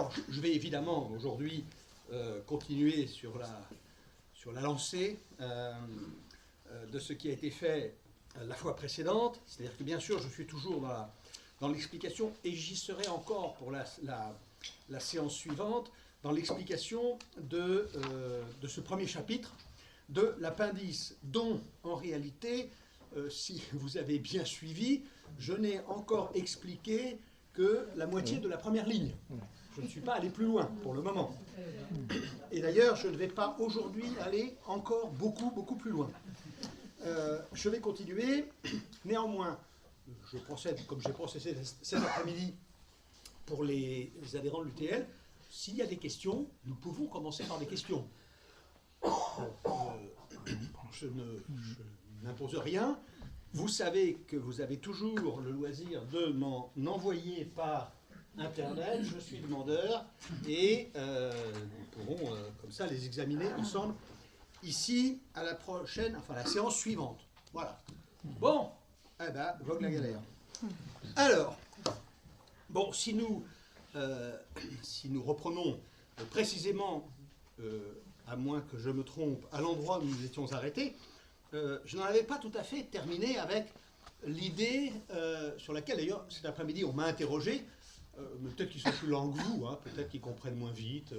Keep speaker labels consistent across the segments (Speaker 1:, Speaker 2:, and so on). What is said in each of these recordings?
Speaker 1: Alors, je vais évidemment aujourd'hui continuer sur la lancée de ce qui a été fait la fois précédente. C'est-à-dire que bien sûr, je suis toujours dans l'explication, et j'y serai encore pour la séance suivante, dans l'explication de ce premier chapitre, de l'appendice, dont en réalité, si vous avez bien suivi, je n'ai encore expliqué que la moitié de la première ligne. Je ne suis pas allé plus loin pour le moment. Et d'ailleurs, je ne vais pas aujourd'hui aller encore beaucoup plus loin. Je vais continuer. Néanmoins, je procède comme j'ai procédé cet après-midi pour les adhérents de l'UTL. S'il y a des questions, nous pouvons commencer par des questions. Je n'impose rien. Vous savez que vous avez toujours le loisir de m'en envoyer par Internet. Je suis demandeur et nous pourrons comme ça les examiner ensemble ici à la prochaine, enfin la séance suivante. Voilà. Bon, eh ben, vogue la galère. Alors, bon, si nous reprenons précisément, à moins que je me trompe, à l'endroit où nous étions arrêtés, je n'en avais pas tout à fait terminé avec l'idée sur laquelle, d'ailleurs, cet après-midi, on m'a interrogé. Mais peut-être qu'ils sont plus lents que vous, hein, peut-être qu'ils comprennent moins vite.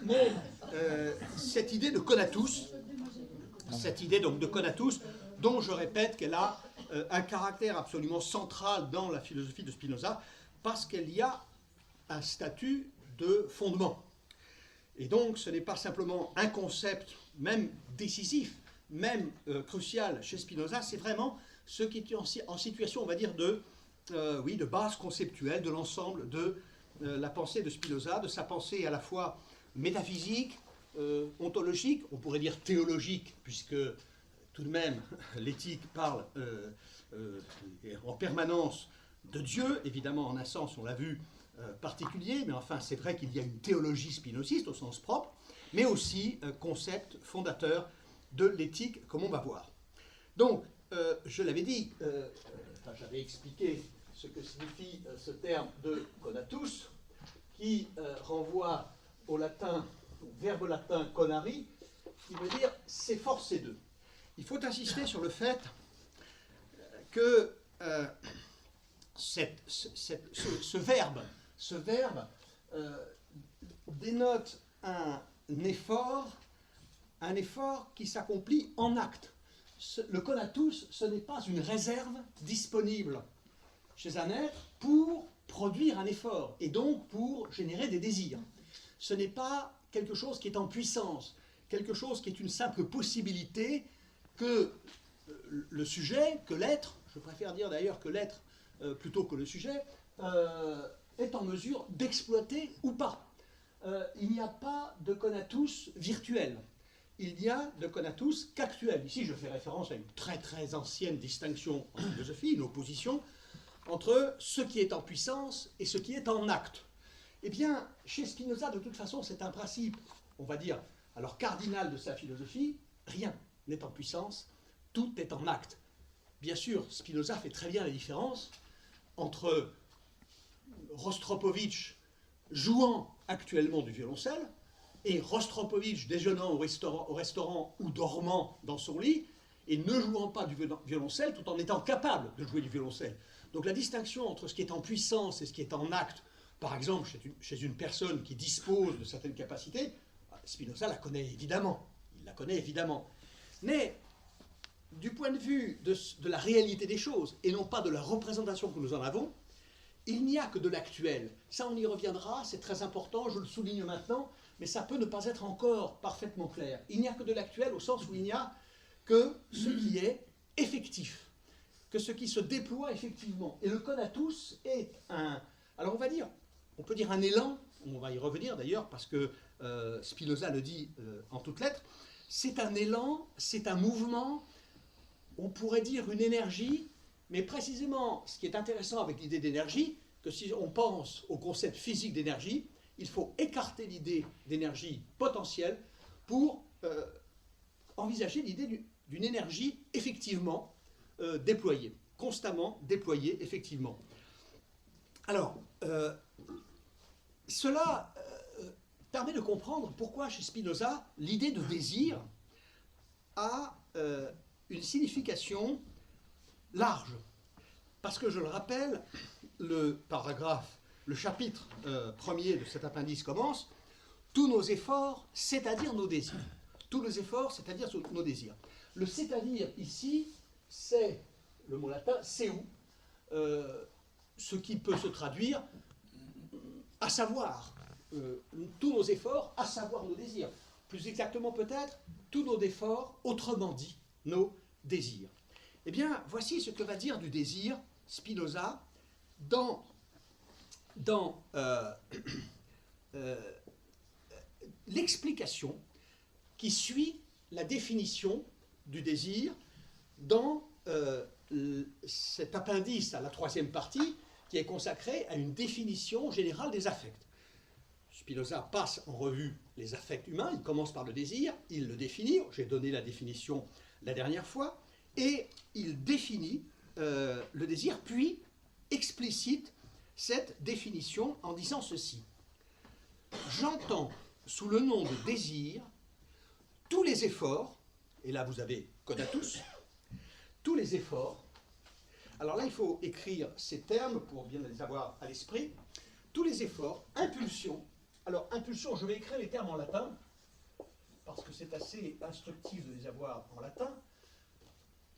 Speaker 1: Mais cette idée de conatus, cette idée donc de conatus, dont je répète qu'elle a un caractère absolument central dans la philosophie de Spinoza, parce qu'il y a un statut de fondement. Et donc, ce n'est pas simplement un concept, même décisif, même crucial chez Spinoza, c'est vraiment ce qui est en situation, on va dire, de base conceptuelle de l'ensemble de la pensée de Spinoza, de sa pensée à la fois métaphysique, ontologique, on pourrait dire théologique, puisque tout de même l'éthique parle en permanence de Dieu, évidemment en un sens, on l'a vu, particulier, mais enfin c'est vrai qu'il y a une théologie spinoziste au sens propre, mais aussi concept fondateur de l'éthique, comme on va voir. Donc, je l'avais dit, j'avais expliqué ce que signifie ce terme de conatus, qui renvoie au latin, au verbe latin conari, qui veut dire s'efforcer d'eux. Il faut insister sur le fait que ce verbe dénote un effort qui s'accomplit en acte. Le conatus, ce n'est pas une réserve disponible chez un être pour produire un effort et donc pour générer des désirs. Ce n'est pas quelque chose qui est en puissance, quelque chose qui est une simple possibilité que le sujet, que l'être, je préfère dire d'ailleurs que l'être plutôt que le sujet, est en mesure d'exploiter ou pas. Il n'y a pas de conatus virtuel. Il n'y a de conatus qu'actuel. Ici, je fais référence à une très ancienne distinction en philosophie, une opposition entre ce qui est en puissance et ce qui est en acte. Eh bien, chez Spinoza, de toute façon, c'est un principe, on va dire, alors cardinal de sa philosophie, rien n'est en puissance, tout est en acte. Bien sûr, Spinoza fait très bien la différence entre Rostropovitch jouant actuellement du violoncelle et Rostropovitch déjeunant au restaurant ou dormant dans son lit et ne jouant pas du violoncelle tout en étant capable de jouer du violoncelle. Donc la distinction entre ce qui est en puissance et ce qui est en acte, par exemple chez une personne qui dispose de certaines capacités, Spinoza la connaît évidemment. Il la connaît évidemment. Mais du point de vue de la réalité des choses et non pas de la représentation que nous en avons, il n'y a que de l'actuel. Ça, on y reviendra, c'est très important, je le souligne maintenant, mais ça peut ne pas être encore parfaitement clair. Il n'y a que de l'actuel au sens où il n'y a que ce qui est effectif, que ce qui se déploie effectivement. Et le conatus est alors on peut dire un élan, on va y revenir d'ailleurs, parce que Spinoza le dit en toutes lettres, c'est un élan, c'est un mouvement, on pourrait dire une énergie, mais précisément, ce qui est intéressant avec l'idée d'énergie, que si on pense au concept physique d'énergie, il faut écarter l'idée d'énergie potentielle pour envisager l'idée d'une énergie effectivement déployée, constamment déployée, effectivement. Alors, Cela permet de comprendre pourquoi chez Spinoza, l'idée de désir a une signification large. Parce que, je le rappelle, le chapitre premier de cet appendice commence « Tous nos efforts, c'est-à-dire nos désirs ». Tous nos efforts, c'est-à-dire nos désirs. Le « c'est-à-dire » ici, c'est le mot latin « seu », ce qui peut se traduire « à savoir ». Tous nos efforts, à savoir nos désirs. Plus exactement peut-être, tous nos efforts, autrement dit, nos désirs. Eh bien, voici ce que va dire du désir Spinoza dans l'explication qui suit la définition du désir dans cet appendice à la troisième partie qui est consacré à une définition générale des affects. Spinoza passe en revue les affects humains, il commence par le désir, il le définit, j'ai donné la définition la dernière fois, et il définit le désir, puis explicite cette définition en disant ceci. J'entends sous le nom de désir tous les efforts, et là vous avez conatus, tous les efforts. Alors là, il faut écrire ces termes pour bien les avoir à l'esprit. Tous les efforts, impulsion. Alors, impulsion, je vais écrire les termes en latin, parce que c'est assez instructif de les avoir en latin.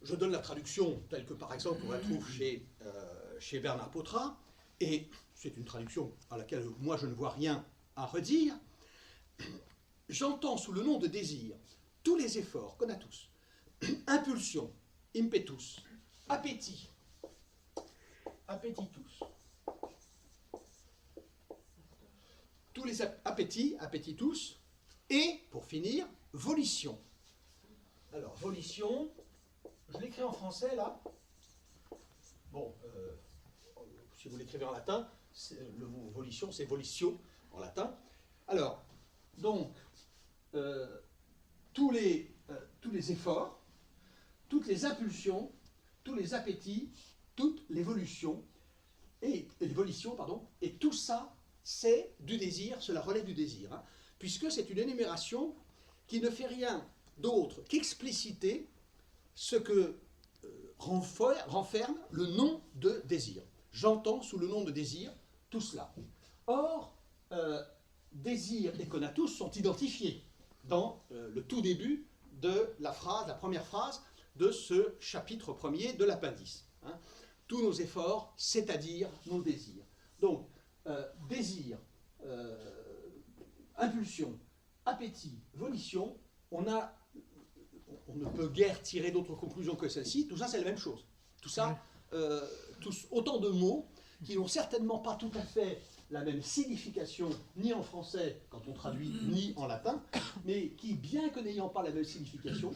Speaker 1: Je donne la traduction telle que, par exemple, on la trouve chez Bernard Potra, et c'est une traduction à laquelle moi je ne vois rien à redire. J'entends sous le nom de désir tous les efforts, conatus, impulsion, impetus, appétit, appetitus, tous les appétits, appetitus, et, pour finir, volition. Alors, volition, je l'écris en français, là. Bon, si vous l'écrivez en latin, le mot volition, c'est volitio, en latin. Alors, donc, tous les efforts, toutes les impulsions, tous les appétits, toute l'évolution, et tout ça, c'est du désir, cela relève du désir, hein, puisque c'est une énumération qui ne fait rien d'autre qu'expliciter ce que renferme le nom de désir. J'entends sous le nom de désir tout cela. Or, désir et conatus sont identifiés dans le tout début de la première phrase de ce chapitre premier de l'appendice. Hein. Tous nos efforts, c'est-à-dire nos désirs. Donc, désir, impulsion, appétit, volition, on ne peut guère tirer d'autres conclusions que celle-ci. Tout ça, c'est la même chose. Tout ça, autant de mots qui n'ont certainement pas tout à fait la même signification, ni en français quand on traduit, ni en latin, mais qui, bien que n'ayant pas la même signification,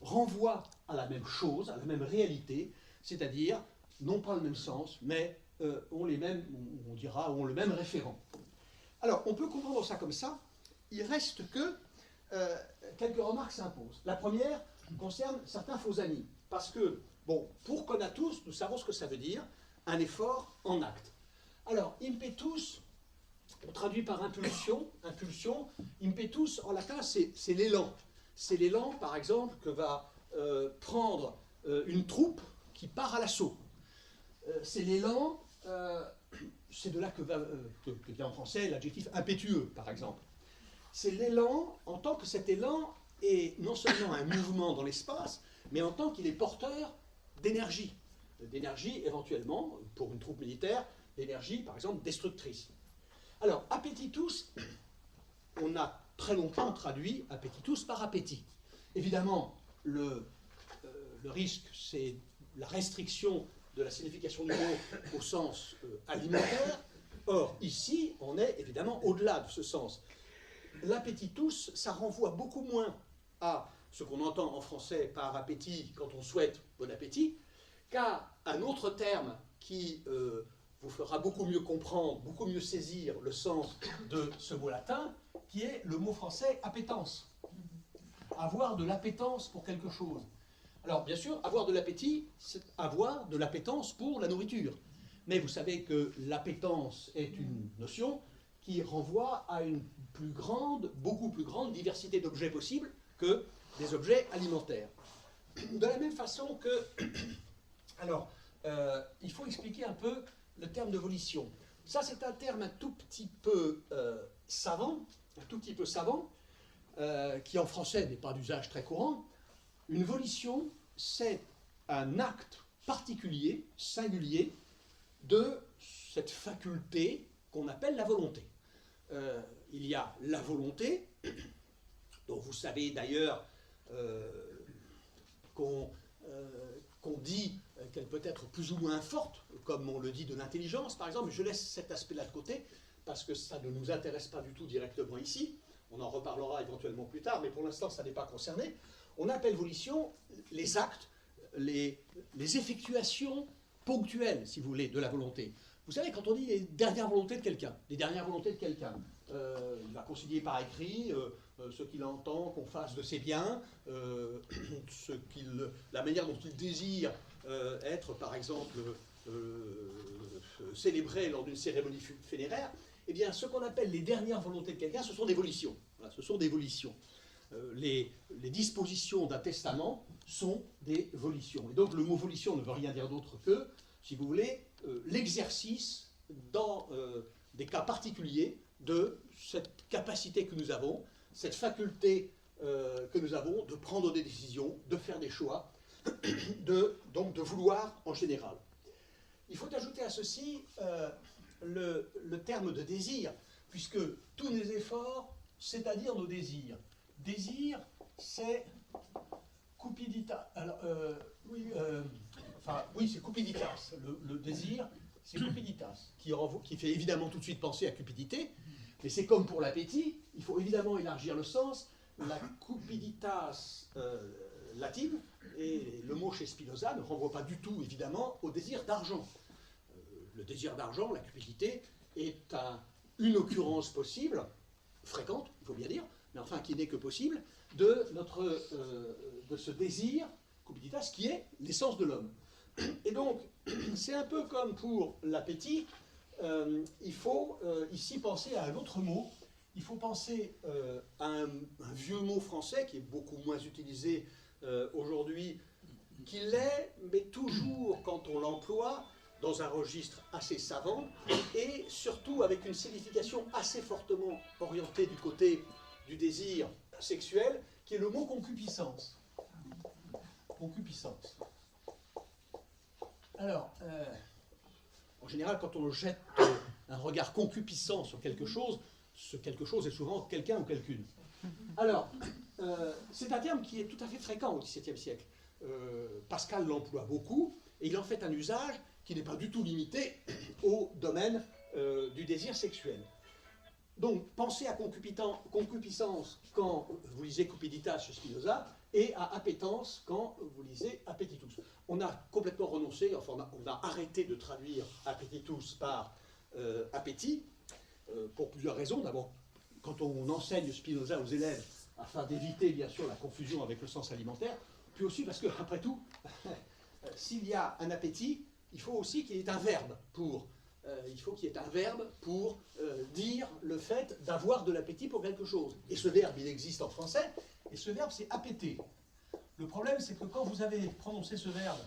Speaker 1: renvoient à la même chose, à la même réalité, c'est-à-dire, non pas le même sens, mais ont le même référent. Alors, on peut comprendre ça comme ça. Il reste que quelques remarques s'imposent. La première concerne certains faux amis. Parce que, bon, pour conatus, nous savons ce que ça veut dire, un effort en acte. Alors, impetus, on traduit par impulsion, impetus en latin, c'est l'élan. C'est l'élan, par exemple, que va prendre une troupe qui part à l'assaut. C'est l'élan, c'est de là que vient en français l'adjectif impétueux, par exemple. C'est l'élan, en tant que cet élan est non seulement un mouvement dans l'espace, mais en tant qu'il est porteur d'énergie. D'énergie, éventuellement, pour une troupe militaire, d'énergie, par exemple, destructrice. Alors, appetitus, on a très longtemps traduit appetitus par appétit. Évidemment, le risque, c'est la restriction de la signification du mot au sens alimentaire. Or, ici, on est évidemment au-delà de ce sens. L'appetitus, ça renvoie beaucoup moins à ce qu'on entend en français par appétit quand on souhaite bon appétit, qu'à un autre terme qui vous fera beaucoup mieux comprendre, beaucoup mieux saisir le sens de ce mot latin, qui est le mot français appétence. Avoir de l'appétence pour quelque chose. Alors, bien sûr, avoir de l'appétit, c'est avoir de l'appétence pour la nourriture. Mais vous savez que l'appétence est une notion qui renvoie à une beaucoup plus grande diversité d'objets possibles que des objets alimentaires. De la même façon que... Alors, il faut expliquer un peu le terme de volition. Ça, c'est un terme un tout petit peu savant, qui en français n'est pas d'usage très courant. Une volition, c'est un acte particulier, singulier, de cette faculté qu'on appelle la volonté. Il y a la volonté, dont vous savez d'ailleurs qu'on dit qu'elle peut être plus ou moins forte, comme on le dit de l'intelligence par exemple. Je laisse cet aspect-là de côté, parce que ça ne nous intéresse pas du tout directement ici. On en reparlera éventuellement plus tard, mais pour l'instant ça n'est pas concerné. On appelle volition les actes, les effectuations ponctuelles, si vous voulez, de la volonté. Vous savez, quand on dit les dernières volontés de quelqu'un, il va consigner par écrit ce qu'il entend qu'on fasse de ses biens, la manière dont il désire être, par exemple, célébré lors d'une cérémonie funéraire. Eh bien, ce qu'on appelle les dernières volontés de quelqu'un, ce sont des volitions. Voilà, ce sont des volitions. Les dispositions d'un testament sont des volitions. Et donc, le mot volition ne veut rien dire d'autre que, si vous voulez, l'exercice dans des cas particuliers de cette capacité que nous avons, cette faculté que nous avons de prendre des décisions, de faire des choix, donc de vouloir en général. Il faut ajouter à ceci le terme de désir, puisque tous nos efforts, c'est-à-dire nos désirs. Désir, c'est cupiditas. Alors, oui, c'est cupiditas. Le désir, c'est cupiditas, qui fait évidemment tout de suite penser à cupidité, mais c'est comme pour l'appétit, il faut évidemment élargir le sens. La cupiditas latine, et le mot chez Spinoza ne renvoie pas du tout, évidemment, au désir d'argent. Le désir d'argent, la cupidité, est une occurrence possible, fréquente, il faut bien dire, mais enfin qui n'est que possible, de ce désir, cupiditas, qui est l'essence de l'homme. Et donc, c'est un peu comme pour l'appétit, il faut ici penser à un autre mot. Il faut penser à un vieux mot français qui est beaucoup moins utilisé aujourd'hui qu'il l'est, mais toujours quand on l'emploie dans un registre assez savant et surtout avec une signification assez fortement orientée du côté du désir sexuel, qui est le mot concupiscence. Concupiscence. Alors, en général, quand on jette un regard concupiscent sur quelque chose, ce quelque chose est souvent quelqu'un ou quelqu'une. Alors, c'est un terme qui est tout à fait fréquent au XVIIe siècle. Pascal l'emploie beaucoup, et il en fait un usage qui n'est pas du tout limité au domaine du désir sexuel. Donc, pensez à concupiscence quand vous lisez cupiditas chez Spinoza, et à appétence quand vous lisez appetitus. On a complètement renoncé, enfin on a arrêté de traduire appetitus par appétit, pour plusieurs raisons. D'abord, quand on enseigne Spinoza aux élèves, afin d'éviter bien sûr la confusion avec le sens alimentaire, puis aussi parce que, après tout, s'il y a un appétit, il faut aussi qu'il y ait un verbe pour... il faut qu'il y ait un verbe pour dire le fait d'avoir de l'appétit pour quelque chose. Et ce verbe, il existe en français, et ce verbe, c'est appéter. Le problème, c'est que quand vous avez prononcé ce verbe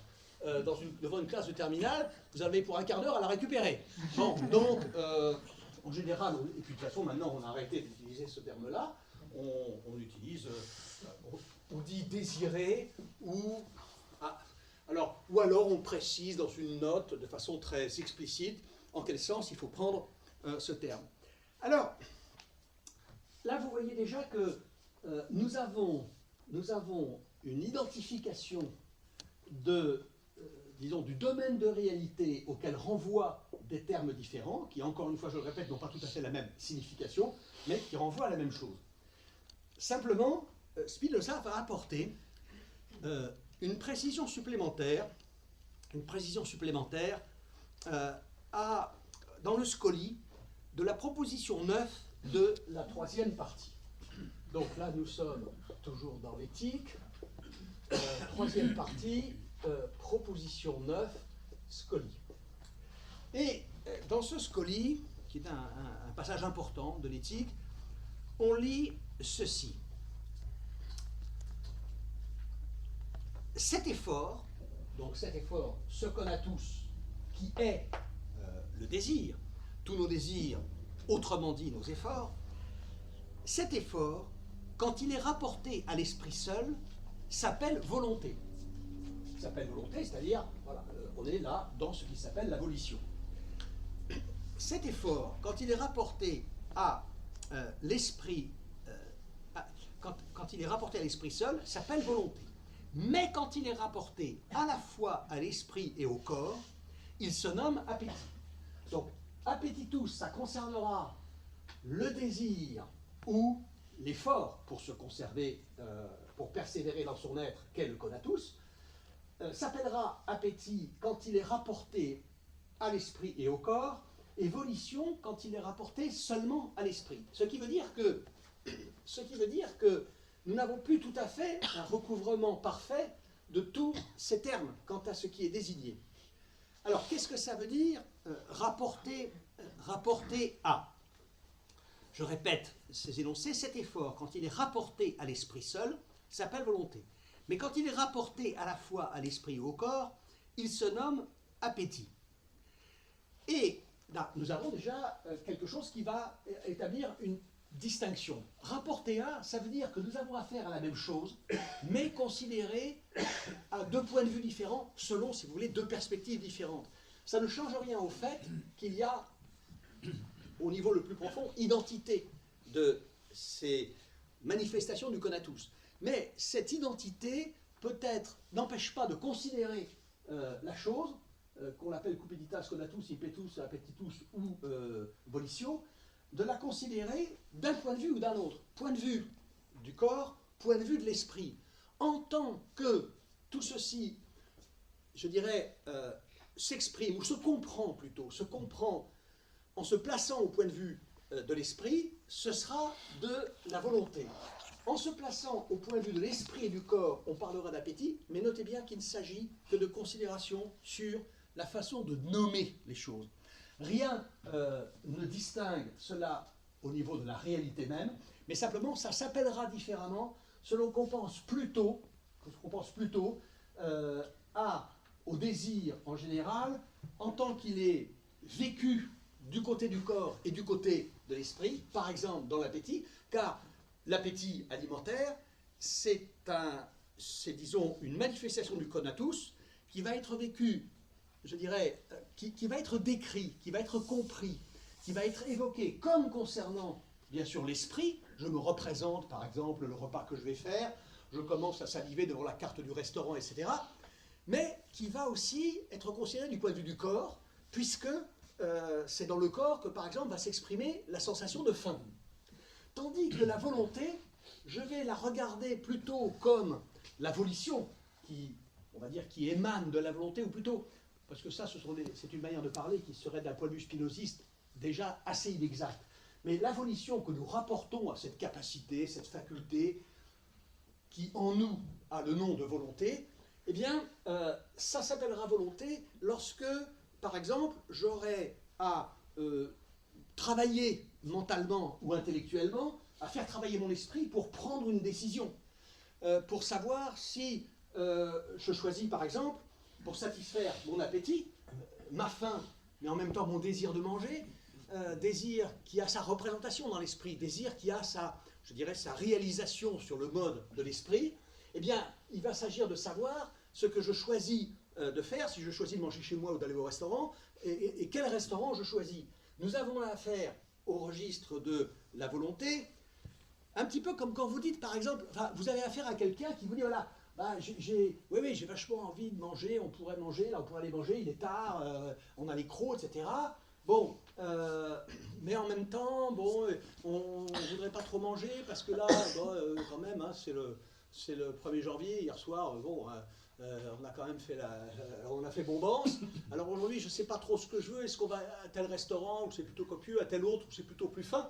Speaker 1: devant une classe de terminale, vous avez pour un quart d'heure à la récupérer. Bon, donc, en général, et puis de toute façon, maintenant, on a arrêté d'utiliser ce terme-là, on utilise, on dit désirer, ou alors on précise dans une note de façon très explicite en quel sens il faut prendre ce terme. Alors, là vous voyez déjà que nous avons une identification disons, du domaine de réalité auquel renvoient des termes différents, qui encore une fois, je le répète, n'ont pas tout à fait la même signification, mais qui renvoient à la même chose. Simplement, Spinoza va apporter une précision supplémentaire dans le Scoli de la proposition 9 de la troisième partie. Donc là, nous sommes toujours dans l'éthique, troisième partie, proposition 9, Scoli. Et dans ce Scoli, qui qui est un passage important de l'éthique. On lit ceci. Cet effort, donc cet effort, ce qu'on a tous, qui est le désir, tous nos désirs, autrement dit nos efforts, cet effort, quand il est rapporté à l'esprit seul, s'appelle volonté. S'appelle volonté, c'est-à-dire, voilà, on est là dans ce qui s'appelle la volition. Cet effort, quand il est rapporté à l'esprit, quand il est rapporté à l'esprit seul, s'appelle volonté. Mais quand il est rapporté à la fois à l'esprit et au corps, il se nomme appétit. Donc, appetitus, ça concernera le désir ou l'effort pour se conserver, pour persévérer dans son être, qu'est le conatus, s'appellera appétit quand il est rapporté à l'esprit et au corps, et volition quand il est rapporté seulement à l'esprit. Ce qui veut dire que nous n'avons plus tout à fait un recouvrement parfait de tous ces termes quant à ce qui est désigné. Alors, qu'est-ce que ça veut dire rapporter à? Je répète ces énoncés, cet effort, quand il est rapporté à l'esprit seul, s'appelle volonté. Mais quand il est rapporté à la fois à l'esprit et au corps, il se nomme appétit. Et là, nous avons déjà quelque chose qui va établir une distinction. Rapporter à, ça veut dire que nous avons affaire à la même chose, mais considérée à deux points de vue différents, selon, si vous voulez, deux perspectives différentes. Ça ne change rien au fait qu'il y a, au niveau le plus profond, identité de ces manifestations du conatus. Mais cette identité, peut-être, n'empêche pas de considérer la chose, qu'on appelle cupiditas, conatus, impetus, appetitus ou volitio, de la considérer d'un point de vue ou d'un autre. Point de vue du corps, point de vue de l'esprit. En tant que tout ceci, je dirais, s'exprime, ou se comprend plutôt, se comprend en se plaçant au point de vue de l'esprit, ce sera de la volonté. En se plaçant au point de vue de l'esprit et du corps, on parlera d'appétit, mais notez bien qu'il ne s'agit que de considérations sur la façon de nommer les choses. Rien ne distingue cela au niveau de la réalité même, mais simplement ça s'appellera différemment selon qu'on pense plutôt au désir en général, en tant qu'il est vécu du côté du corps et du côté de l'esprit, par exemple dans l'appétit, car l'appétit alimentaire, c'est disons une manifestation du conatus qui va être vécu, je dirais, qui va être décrit, qui va être compris, qui va être évoqué comme concernant, bien sûr, l'esprit. Je me représente, par exemple, le repas que je vais faire, je commence à saliver devant la carte du restaurant, etc. Mais qui va aussi être considéré du point de vue du corps, puisque c'est dans le corps que, par exemple, va s'exprimer la sensation de faim. Tandis que la volonté, je vais la regarder plutôt comme la volition, on va dire, qui émane de la volonté, ou plutôt, parce que ça, c'est une manière de parler qui serait d'un point de vue spinoziste déjà assez inexact. Mais la volition que nous rapportons à cette capacité, cette faculté, qui en nous a le nom de volonté, eh bien, ça s'appellera volonté lorsque, par exemple, j'aurai à travailler mentalement ou intellectuellement, à faire travailler mon esprit pour prendre une décision, pour savoir si je choisis, par exemple, pour satisfaire mon appétit, ma faim, mais en même temps mon désir de manger, désir qui a sa représentation dans l'esprit, désir qui a sa réalisation sur le mode de l'esprit, eh bien, il va s'agir de savoir ce que je choisis de faire, si je choisis de manger chez moi ou d'aller au restaurant, et quel restaurant je choisis. Nous avons affaire au registre de la volonté, un petit peu comme quand vous dites, par exemple, vous avez affaire à quelqu'un qui vous dit, voilà, j'ai vachement envie de manger, on pourrait aller manger, il est tard, on a les crocs, etc. Bon, mais en même temps, bon, on ne voudrait pas trop manger, parce que là, quand même, hein, c'est le 1er janvier, hier soir, on a quand même on a fait bombance. Alors aujourd'hui, je ne sais pas trop ce que je veux, est-ce qu'on va à tel restaurant, où c'est plutôt copieux, à tel autre, où c'est plutôt plus fin.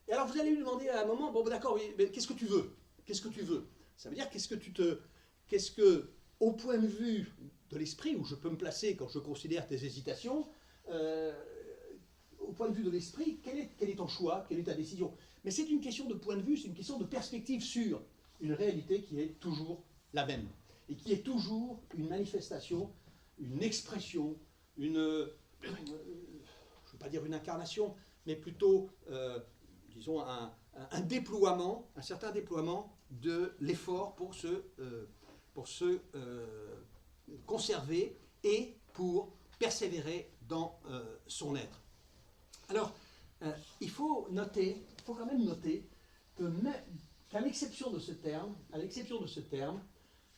Speaker 1: Et alors vous allez lui demander à un moment, bon d'accord, oui, mais qu'est-ce que tu veux? Qu'est-ce que tu veux? Ça veut dire, qu'est-ce que, au point de vue de l'esprit, où je peux me placer quand je considère tes hésitations, au point de vue de l'esprit, quel est ton choix, quelle est ta décision? Mais c'est une question de point de vue, c'est une question de perspective sur une réalité qui est toujours la même, et qui est toujours une manifestation, une expression, je ne veux pas dire une incarnation, mais plutôt, disons, un déploiement, un certain déploiement de l'effort pour se conserver et pour persévérer dans son être. Alors, il faut quand même noter qu'à l'exception de ce terme,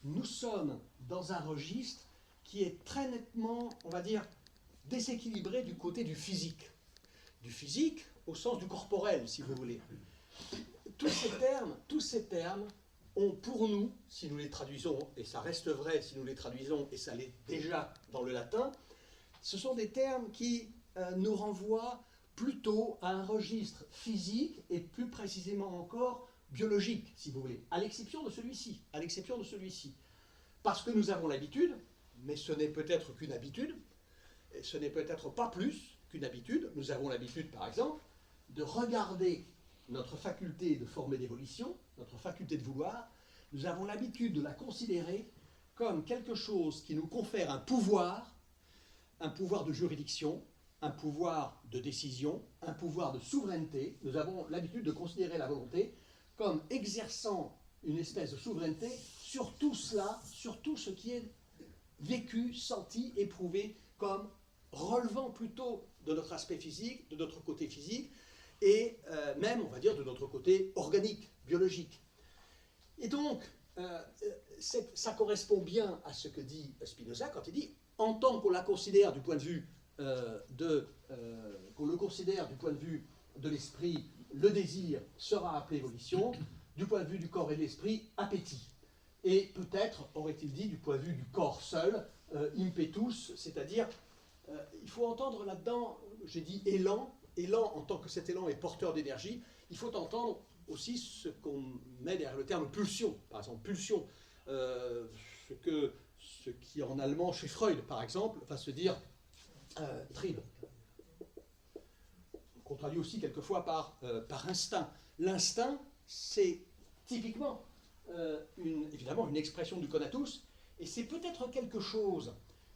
Speaker 1: nous sommes dans un registre qui est très nettement, on va dire, déséquilibré du côté du physique. Du physique au sens du corporel, si vous voulez. Tous ces termes ont pour nous, si nous les traduisons, et ça reste vrai si nous les traduisons, et ça l'est déjà dans le latin, ce sont des termes qui nous renvoient plutôt à un registre physique et plus précisément encore biologique, si vous voulez, à l'exception de celui-ci. Parce que nous avons l'habitude, mais ce n'est peut-être qu'une habitude, et ce n'est peut-être pas plus qu'une habitude. Nous avons l'habitude, par exemple, de regarder notre faculté de former d'évolution, notre faculté de vouloir, nous avons l'habitude de la considérer comme quelque chose qui nous confère un pouvoir de juridiction, un pouvoir de décision, un pouvoir de souveraineté. Nous avons l'habitude de considérer la volonté comme exerçant une espèce de souveraineté sur tout cela, sur tout ce qui est vécu, senti, éprouvé, comme relevant plutôt de notre aspect physique, de notre côté physique, et même, on va dire, de notre côté organique, biologique. Et donc, ça correspond bien à ce que dit Spinoza quand il dit, en tant qu'on la considère du point de vue qu'on le considère du point de vue de l'esprit, le désir sera appelé volition, du point de vue du corps et de l'esprit, appétit. Et peut-être, aurait-il dit, du point de vue du corps seul, impetus, c'est-à-dire, il faut entendre là-dedans, j'ai dit élan, en tant que cet élan est porteur d'énergie, il faut entendre aussi ce qu'on met derrière le terme pulsion, par exemple, pulsion, ce qui en allemand, chez Freud par exemple, va se dire Trieb. On traduit aussi quelquefois par instinct. L'instinct, c'est typiquement, évidemment, une expression du conatus, et c'est peut-être quelque chose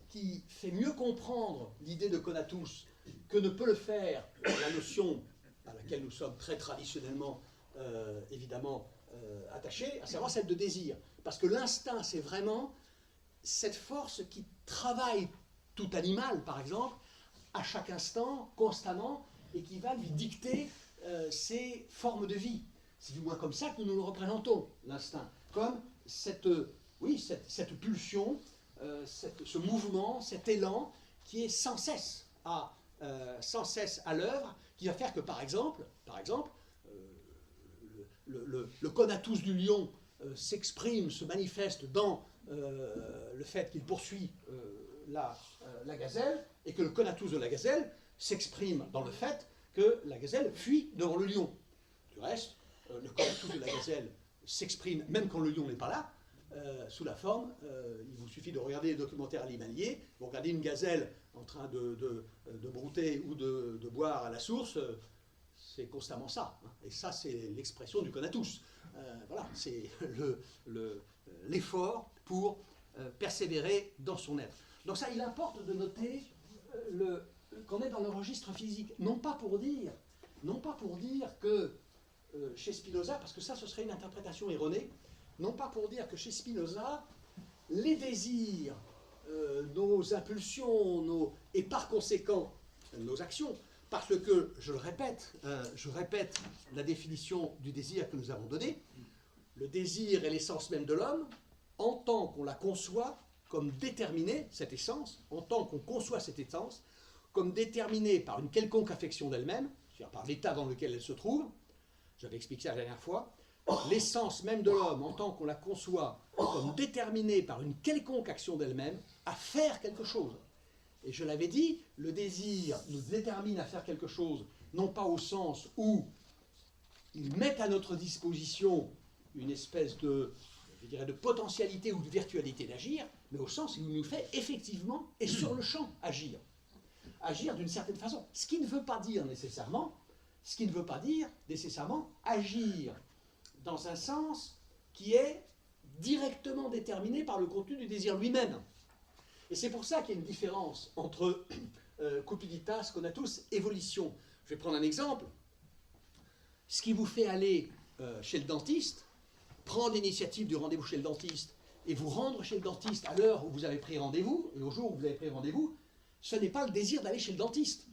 Speaker 1: qui fait mieux comprendre l'idée de conatus que ne peut le faire la notion à laquelle nous sommes très traditionnellement, évidemment, attachés, à savoir celle de désir. Parce que l'instinct, c'est vraiment cette force qui travaille tout animal, par exemple, à chaque instant, constamment, et qui va lui dicter ses formes de vie. C'est du moins comme ça que nous le représentons, l'instinct. Comme cette pulsion, ce mouvement, cet élan qui est sans cesse à l'œuvre, qui va faire que, par exemple le conatus du lion s'exprime, se manifeste dans le fait qu'il poursuit la gazelle, et que le conatus de la gazelle s'exprime dans le fait que la gazelle fuit devant le lion. Du reste, le conatus de la gazelle s'exprime même quand le lion n'est pas là, sous la forme, il vous suffit de regarder les documentaires animaliers, vous regardez une gazelle en train de brouter ou de boire à la source, c'est constamment ça. Hein. Et ça, c'est l'expression du conatus. Voilà, c'est l'effort pour persévérer dans son être. Donc ça, il importe de noter qu'on est dans le registre physique. Non pas pour dire que chez Spinoza, parce que ça, ce serait une interprétation erronée, non pas pour dire que chez Spinoza, les désirs, nos impulsions, et par conséquent nos actions, parce que, je répète la définition du désir que nous avons donnée, le désir est l'essence même de l'homme, en tant qu'on la conçoit comme déterminée, cette essence, en tant qu'on conçoit cette essence, comme déterminée par une quelconque affection d'elle-même, c'est-à-dire par l'état dans lequel elle se trouve, j'avais expliqué ça la dernière fois, l'essence même de l'homme, en tant qu'on la conçoit comme déterminée par une quelconque action d'elle-même, à faire quelque chose. Et je l'avais dit, le désir nous détermine à faire quelque chose, non pas au sens où il met à notre disposition une espèce de potentialité ou de virtualité d'agir, mais au sens où il nous fait effectivement et sur le champ agir. agir d'une certaine façon. Ce qui ne veut pas dire nécessairement agir dans un sens qui est directement déterminé par le contenu du désir lui-même. Et c'est pour ça qu'il y a une différence entre cupiditas, conatus, et volition. Je vais prendre un exemple. Ce qui vous fait aller chez le dentiste, prendre l'initiative du rendez-vous chez le dentiste et vous rendre chez le dentiste à l'heure où vous avez pris rendez-vous, et au jour où vous avez pris rendez-vous, ce n'est pas le désir d'aller chez le dentiste.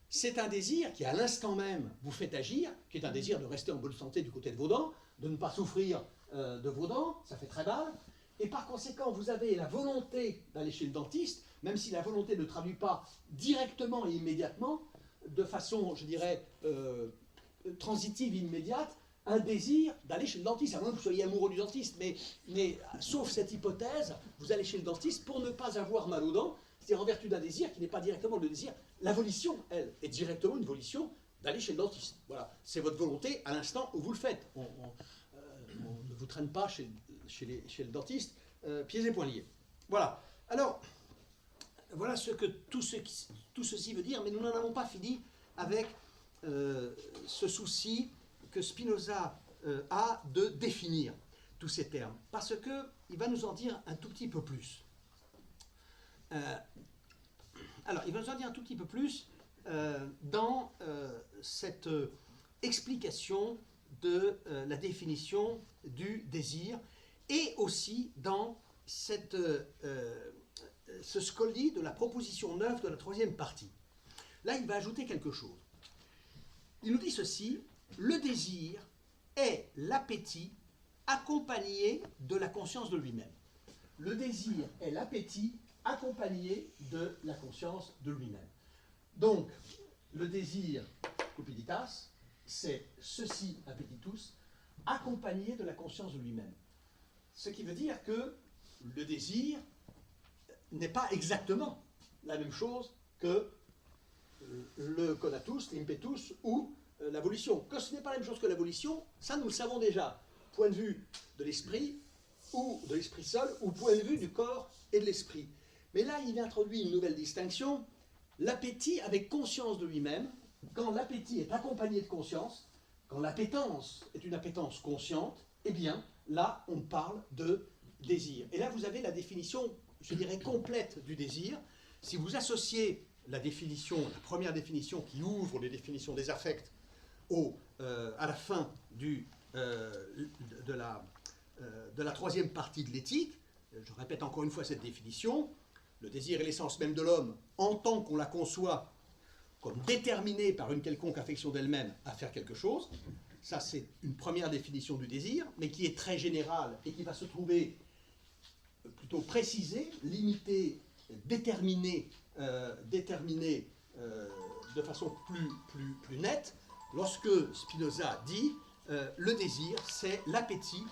Speaker 1: C'est un désir qui, à l'instant même, vous fait agir, qui est un désir de rester en bonne santé du côté de vos dents, de ne pas souffrir de vos dents, ça fait très mal. Et par conséquent, vous avez la volonté d'aller chez le dentiste, même si la volonté ne traduit pas directement et immédiatement, de façon, je dirais, transitive, immédiate, un désir d'aller chez le dentiste, à moins que vous soyez amoureux du dentiste. Mais sauf cette hypothèse, vous allez chez le dentiste pour ne pas avoir mal aux dents, c'est-à-dire en vertu d'un désir qui n'est pas directement le désir. La volition, elle, est directement une volition d'aller chez le dentiste. Voilà, c'est votre volonté à l'instant où vous le faites. On ne vous traîne pas chez le dentiste, pieds et poings liés. Voilà. Alors, voilà ce que tout ceci veut dire, mais nous n'en avons pas fini avec ce souci que Spinoza a de définir tous ces termes, parce qu'il va nous en dire un tout petit peu plus. Alors, il va nous en dire un tout petit peu plus dans cette explication de la définition du désir, et aussi dans ce scoli de la proposition 9 de la troisième partie. Là, il va ajouter quelque chose. Il nous dit ceci: le désir est l'appétit accompagné de la conscience de lui-même. Le désir est l'appétit accompagné de la conscience de lui-même. Donc, le désir, cupiditas, c'est ceci, appetitus, accompagné de la conscience de lui-même. Ce qui veut dire que le désir n'est pas exactement la même chose que le conatus, l'impetus ou la volition. Que ce n'est pas la même chose que la volition, ça nous le savons déjà, point de vue de l'esprit ou de l'esprit seul, ou point de vue du corps et de l'esprit. Mais là, il introduit une nouvelle distinction, l'appétit avec conscience de lui-même. Quand l'appétit est accompagné de conscience, quand l'appétence est une appétence consciente, eh bien, là, on parle de désir. Et là, vous avez la définition, je dirais, complète du désir. Si vous associez la première définition qui ouvre les définitions des affects à la fin de la troisième partie de l'éthique, je répète encore une fois cette définition, le désir est l'essence même de l'homme en tant qu'on la conçoit comme déterminée par une quelconque affection d'elle-même à faire quelque chose. Ça, c'est une première définition du désir, mais qui est très générale et qui va se trouver plutôt précisée, limitée, déterminée de façon plus nette, lorsque Spinoza dit le désir, c'est l'appétit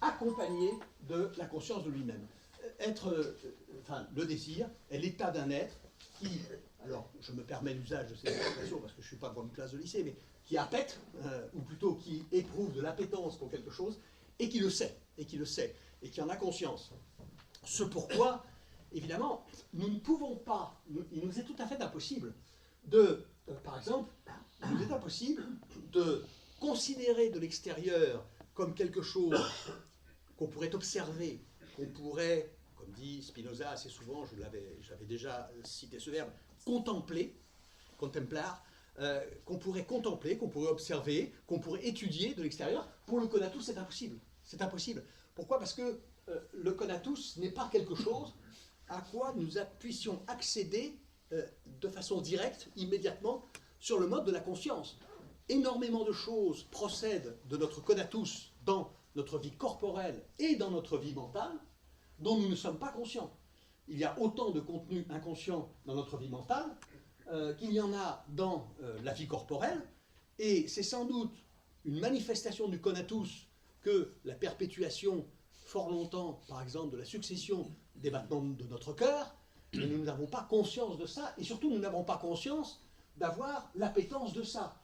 Speaker 1: accompagné de la conscience de lui-même. Le désir est l'état d'un être qui, alors je me permets l'usage de cette expression parce que je ne suis pas dans une classe de lycée, mais qui appète, ou plutôt qui éprouve de l'appétence pour quelque chose, et qui le sait, et qui en a conscience. Ce pourquoi, évidemment, nous ne pouvons pas, il nous est tout à fait impossible par exemple, il nous est impossible de considérer de l'extérieur comme quelque chose qu'on pourrait observer, qu'on pourrait, comme dit Spinoza assez souvent, j'avais déjà cité ce verbe, contempler, contemplar, qu'on pourrait contempler, qu'on pourrait observer, qu'on pourrait étudier de l'extérieur. Pour le conatus, c'est impossible. C'est impossible. Pourquoi? Parce que le conatus n'est pas quelque chose à quoi nous puissions accéder de façon directe, immédiatement, sur le mode de la conscience. Énormément de choses procèdent de notre conatus dans notre vie corporelle et dans notre vie mentale, dont nous ne sommes pas conscients. Il y a autant de contenu inconscient dans notre vie mentale qu'il y en a dans la vie corporelle, et c'est sans doute une manifestation du conatus que la perpétuation fort longtemps, par exemple, de la succession des battements de notre cœur, mais nous n'avons pas conscience de ça, et surtout nous n'avons pas conscience d'avoir l'appétence de ça.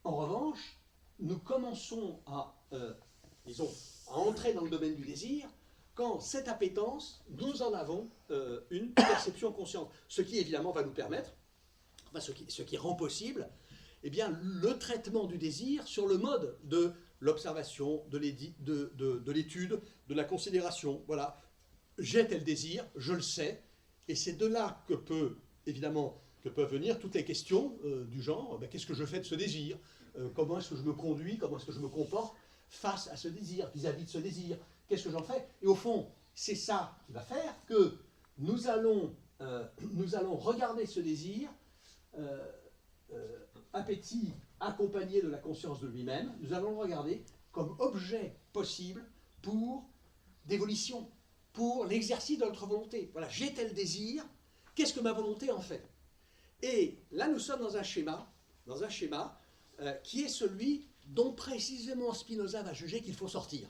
Speaker 1: En revanche, nous commençons à entrer dans le domaine du désir quand cette appétence, nous en avons une perception consciente. Ce qui évidemment va nous permettre enfin, ce qui rend possible eh bien, le traitement du désir sur le mode de l'observation, de l'étude, de la considération. Voilà, j'ai tel désir, je le sais, et c'est de là que peuvent venir toutes les questions du genre, qu'est-ce que je fais de ce désir, comment est-ce que je me conduis, comment est-ce que je me comporte face à ce désir, vis-à-vis de ce désir, qu'est-ce que j'en fais. Et au fond, c'est ça qui va faire que nous allons regarder ce désir, appétit accompagné de la conscience de lui-même, nous allons le regarder comme objet possible pour d'évolution, pour l'exercice de notre volonté. Voilà, j'ai tel désir, qu'est-ce que ma volonté en fait? Et là, nous sommes dans un schéma qui est celui dont précisément Spinoza va juger qu'il faut sortir.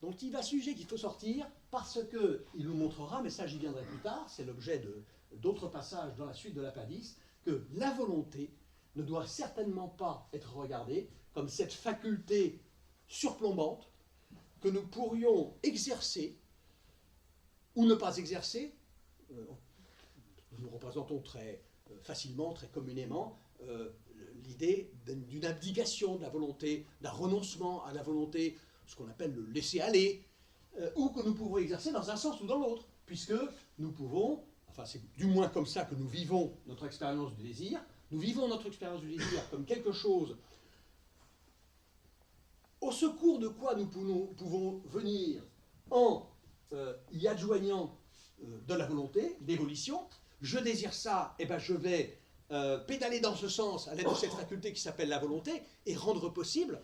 Speaker 1: Donc il va juger qu'il faut sortir parce qu'il nous montrera, mais ça j'y viendrai plus tard, c'est l'objet d'autres passages dans la suite de l'Appendice, que la volonté ne doit certainement pas être regardée comme cette faculté surplombante que nous pourrions exercer ou ne pas exercer. Nous représentons très facilement, très communément, l'idée d'une abdication de la volonté, d'un renoncement à la volonté, ce qu'on appelle le laisser-aller, ou que nous pouvons exercer dans un sens ou dans l'autre, puisque nous pouvons, enfin c'est du moins comme ça que nous vivons notre expérience du désir, nous vivons notre expérience du désir comme quelque chose au secours de quoi nous pouvons venir en y adjoignant de la volonté, d'évolution. Je désire ça, et ben je vais pédaler dans ce sens à l'aide de cette faculté qui s'appelle la volonté et rendre possible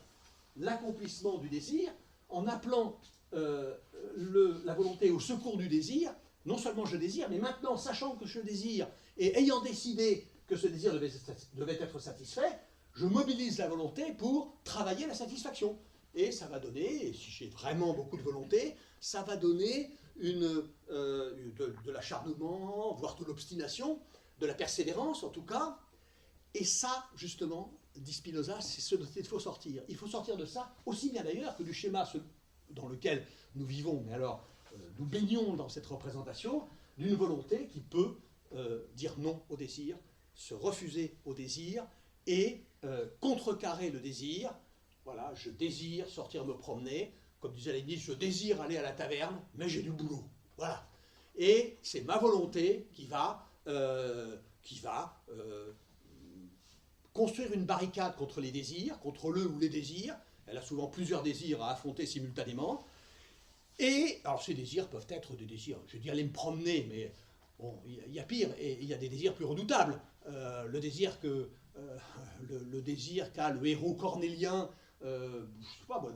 Speaker 1: l'accomplissement du désir en appelant la volonté au secours du désir. Non seulement je désire, mais maintenant, sachant que je désire et ayant décidé que ce désir devait être satisfait, je mobilise la volonté pour travailler la satisfaction. Et ça va donner, et si j'ai vraiment beaucoup de volonté, ça va donner de l'acharnement, voire de l'obstination, de la persévérance en tout cas. Et ça, justement, dit Spinoza, c'est ce dont il faut sortir. Il faut sortir de ça, aussi bien d'ailleurs que du schéma dans lequel nous vivons, mais alors nous baignons dans cette représentation d'une volonté qui peut dire non au désir, se refuser au désir et contrecarrer le désir. Voilà, je désire sortir me promener, comme disait Leibniz, je désire aller à la taverne, mais j'ai du boulot. Voilà. Et c'est ma volonté qui va construire une barricade contre les désirs, contre le ou les désirs. Elle a souvent plusieurs désirs à affronter simultanément. Et, alors ces désirs peuvent être des désirs, je dis aller me promener, mais bon, il y a pire, et il y a des désirs plus redoutables. Le désir qu'a le héros cornélien, je sais pas moi,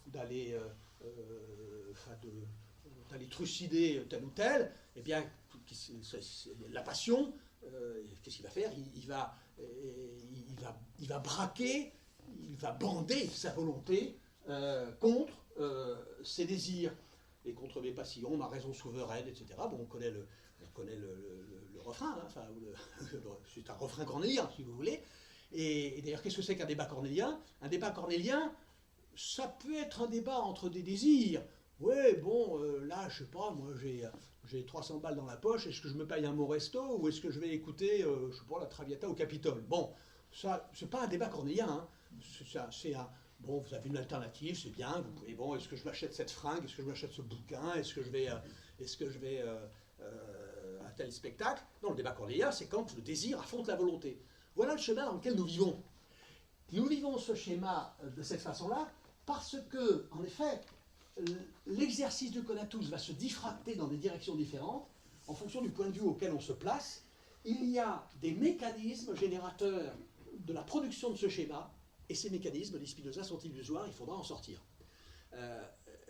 Speaker 1: d'aller trucider tel ou tel, eh bien, la passion, qu'est-ce qu'il va faire? Il va braquer, il va bander sa volonté contre ses désirs et contre mes passions, ma raison souveraine, etc. Bon, on connaît le refrain, hein, enfin, c'est un refrain cornélien, si vous voulez. Et d'ailleurs, qu'est-ce que c'est qu'un débat cornélien? Un débat cornélien, ça peut être un débat entre des désirs. Ouais, bon, là, je sais pas, moi, j'ai 300 balles dans la poche, est-ce que je me paye un bon resto ou est-ce que je vais écouter, je sais pas, la Traviata au Capitole? Bon, ça, c'est pas un débat cornélien, hein. C'est un... Bon, vous avez une alternative, c'est bien, vous pouvez, bon, est-ce que je m'achète cette fringue, est-ce que je m'achète ce bouquin, est-ce que je vais à tel spectacle? Non, le débat cornélien, c'est quand le désir affronte la volonté. Voilà le schéma dans lequel nous vivons. Nous vivons ce schéma de cette façon-là parce que, en effet, l'exercice du conatus va se diffracter dans des directions différentes en fonction du point de vue auquel on se place. Il y a des mécanismes générateurs de la production de ce schéma, et ces mécanismes, dit Spinoza, sont illusoires, il faudra en sortir.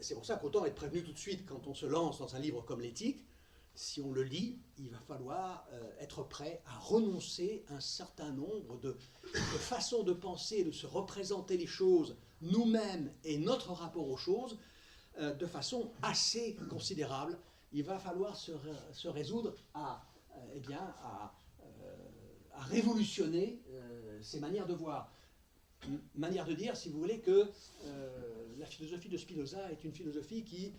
Speaker 1: C'est pour ça qu'autant être prévenu tout de suite quand on se lance dans un livre comme l'Éthique, si on le lit, il va falloir être prêt à renoncer à un certain nombre de façons de penser, de se représenter les choses, nous-mêmes et notre rapport aux choses, de façon assez considérable. Il va falloir se résoudre à révolutionner ces manières de voir. Manière de dire, si vous voulez, que la philosophie de Spinoza est une philosophie qui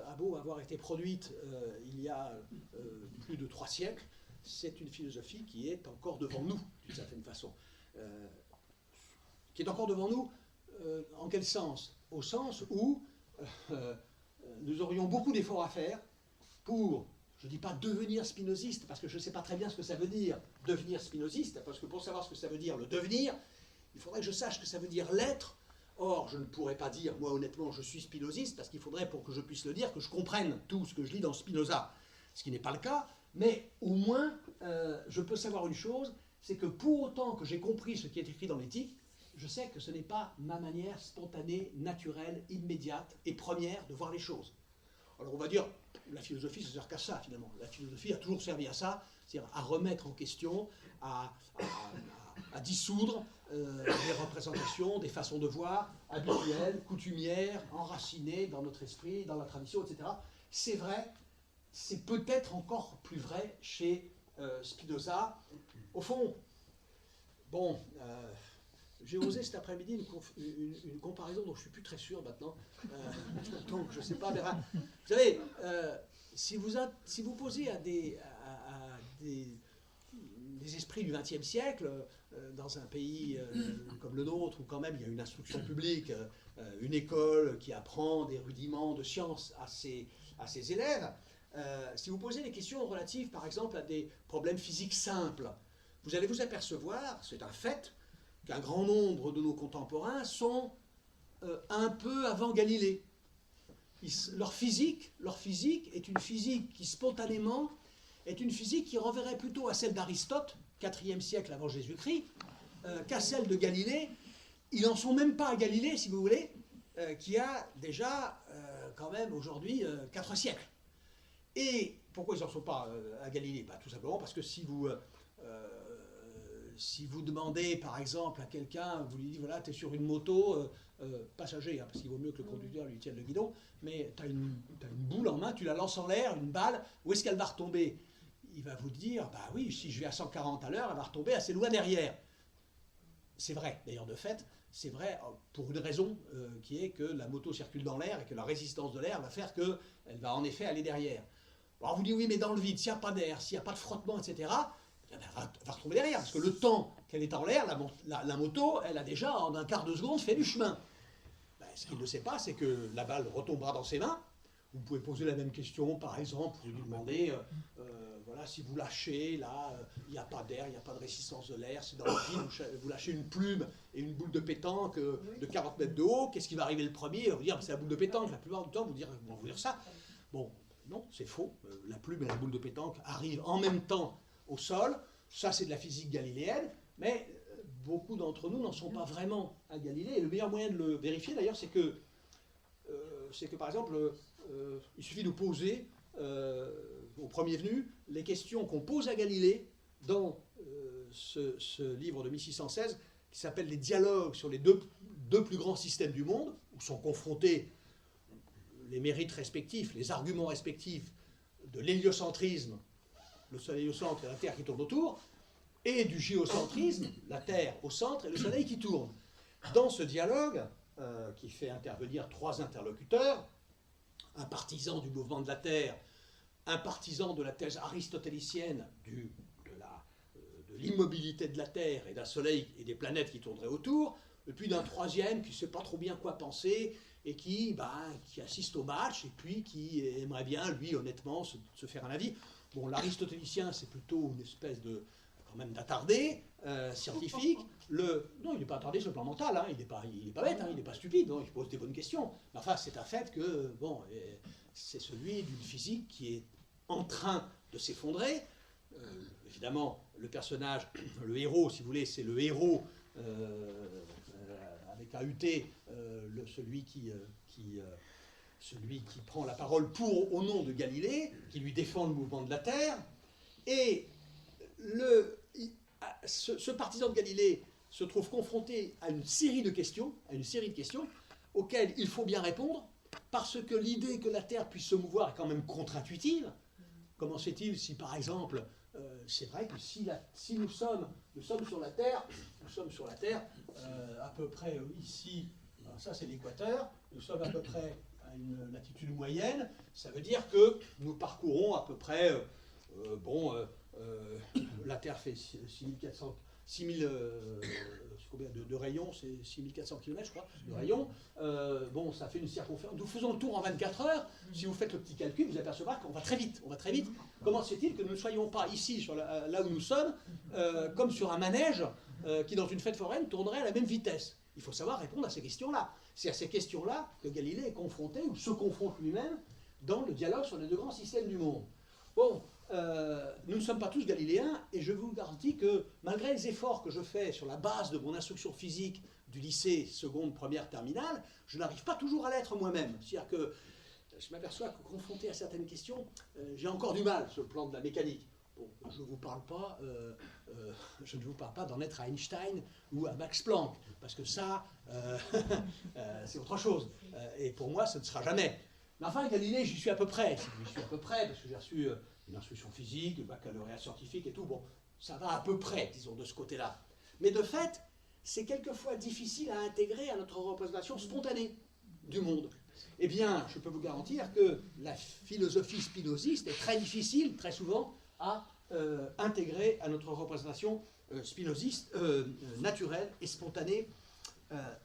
Speaker 1: a beau avoir été produite il y a plus de 3 siècles, c'est une philosophie qui est encore devant nous, d'une certaine façon. Qui est encore devant nous, en quel sens? Au sens où nous aurions beaucoup d'efforts à faire pour, je ne dis pas devenir spinoziste, parce que je ne sais pas très bien ce que ça veut dire, devenir spinoziste, parce que pour savoir ce que ça veut dire, le devenir, il faudrait que je sache ce que ça veut dire l'être. Or, je ne pourrais pas dire, moi honnêtement, je suis spinoziste, parce qu'il faudrait, pour que je puisse le dire, que je comprenne tout ce que je lis dans Spinoza, ce qui n'est pas le cas, mais au moins, je peux savoir une chose, c'est que pour autant que j'ai compris ce qui est écrit dans l'éthique, je sais que ce n'est pas ma manière spontanée, naturelle, immédiate et première de voir les choses. Alors on va dire, la philosophie, ça ne sert qu'à ça finalement. La philosophie a toujours servi à ça, c'est-à-dire à remettre en question, à dissoudre des représentations, des façons de voir habituelles, coutumières, enracinées dans notre esprit, dans la tradition, etc. C'est vrai, c'est peut-être encore plus vrai chez Spinoza. Au fond, bon... j'ai osé cet après-midi une comparaison dont je ne suis plus très sûr maintenant. Donc je ne sais pas. Mais, vous savez, si vous posez à des esprits du XXe siècle, dans un pays comme le nôtre, où quand même il y a une instruction publique, une école qui apprend des rudiments de science à ses élèves, si vous posez des questions relatives par exemple à des problèmes physiques simples, vous allez vous apercevoir, c'est un fait, qu'un grand nombre de nos contemporains sont un peu avant Galilée. Leur physique est une physique qui spontanément est une physique qui renverrait plutôt à celle d'Aristote, 4e siècle avant Jésus-Christ, qu'à celle de Galilée. Ils n'en sont même pas à Galilée, si vous voulez, qui a déjà quand même aujourd'hui 4 siècles. Et pourquoi ils n'en sont pas à Galilée? Tout simplement parce que si vous demandez, par exemple, à quelqu'un, vous lui dites, voilà, tu es sur une moto, passager, parce qu'il vaut mieux que le conducteur lui tienne le guidon, mais tu as une boule en main, tu la lances en l'air, une balle, où est-ce qu'elle va retomber? Il va vous dire, bah oui, si je vais à 140 à l'heure, elle va retomber assez loin derrière. C'est vrai, d'ailleurs, de fait, c'est vrai pour une raison qui est que la moto circule dans l'air et que la résistance de l'air va faire qu'elle va en effet aller derrière. Alors vous dites, oui, mais dans le vide, s'il n'y a pas d'air, s'il n'y a pas de frottement, etc., elle va retomber derrière, parce que le temps qu'elle est en l'air, la moto, elle a déjà, en un quart de seconde, fait du chemin. Ce qu'il ne sait pas, c'est que la balle retombera dans ses mains. Vous pouvez poser la même question, par exemple, vous lui demandez, voilà, si vous lâchez, là, il n'y a pas d'air, il n'y a pas de résistance de l'air, c'est dans le vide, vous lâchez une plume et une boule de pétanque de 40 mètres de haut, qu'est-ce qui va arriver le premier? Vous dire, c'est la boule de pétanque, la plupart du temps, vous dire ça. Bon, non, c'est faux. La plume et la boule de pétanque arrivent en même temps au sol. Ça, c'est de la physique galiléenne, mais beaucoup d'entre nous n'en sont pas vraiment à Galilée. Et le meilleur moyen de le vérifier, d'ailleurs, c'est que, par exemple, il suffit de poser au premier venu les questions qu'on pose à Galilée dans ce livre de 1616 qui s'appelle « Les dialogues sur les deux plus grands systèmes du monde », où sont confrontés les mérites respectifs, les arguments respectifs de l'héliocentrisme, le Soleil au centre et la Terre qui tourne autour, et du géocentrisme, la Terre au centre et le Soleil qui tourne. Dans ce dialogue, qui fait intervenir 3 interlocuteurs, un partisan du mouvement de la Terre, un partisan de la thèse aristotélicienne de l'immobilité de la Terre et d'un Soleil et des planètes qui tourneraient autour, et puis d'un troisième qui ne sait pas trop bien quoi penser et qui assiste au match et puis qui aimerait bien, lui, honnêtement, se faire un avis. Bon, l'aristotélicien, c'est plutôt une espèce de, quand même, d'attardé scientifique. Non, il n'est pas attardé sur le plan mental, hein, il n'est pas bête, hein, il n'est pas stupide, non, il pose des bonnes questions. Mais enfin, c'est un fait que, bon, c'est celui d'une physique qui est en train de s'effondrer. Évidemment, le personnage, le héros, si vous voulez, c'est le héros avec un UT, celui qui prend la parole au nom de Galilée, qui lui défend le mouvement de la Terre. Et ce partisan de Galilée se trouve confronté à une série de questions, auxquelles il faut bien répondre, parce que l'idée que la Terre puisse se mouvoir est quand même contre-intuitive. Comment se fait-il si, par exemple, c'est vrai que si nous sommes sur la Terre, à peu près ici, ça c'est l'équateur, nous sommes à peu près à une latitude moyenne, ça veut dire que nous parcourons à peu près la Terre fait 6400, 6000 combien de rayons, c'est 6400 km, je crois, de rayons. Bon, ça fait une circonférence. Nous faisons le tour en 24 heures. Si vous faites le petit calcul, vous apercevrez qu'on va très vite. On va très vite. Comment se fait-il que nous ne soyons pas ici, là où nous sommes, comme sur un manège qui, dans une fête foraine, tournerait à la même vitesse? Il faut savoir répondre à ces questions-là. C'est à ces questions-là que Galilée est confronté, ou se confronte lui-même, dans le dialogue sur les deux grands systèmes du monde. Bon, nous ne sommes pas tous galiléens, et je vous garantis que, malgré les efforts que je fais sur la base de mon instruction physique du lycée seconde, première, terminale, je n'arrive pas toujours à l'être moi-même. C'est-à-dire que je m'aperçois que, confronté à certaines questions, j'ai encore du mal sur le plan de la mécanique. Bon, je ne vous parle pas d'en être à Einstein ou à Max Planck, parce que ça, c'est autre chose. Et pour moi, ce ne sera jamais. Mais enfin, Galilée, j'y suis à peu près. J'y suis à peu près, parce que j'ai reçu une instruction physique, le baccalauréat scientifique et tout. Bon, ça va à peu près, disons, de ce côté-là. Mais de fait, c'est quelquefois difficile à intégrer à notre représentation spontanée du monde. Eh bien, je peux vous garantir que la philosophie spinoziste est très difficile, très souvent, à intégrer à notre représentation spinoziste, naturelle et spontanée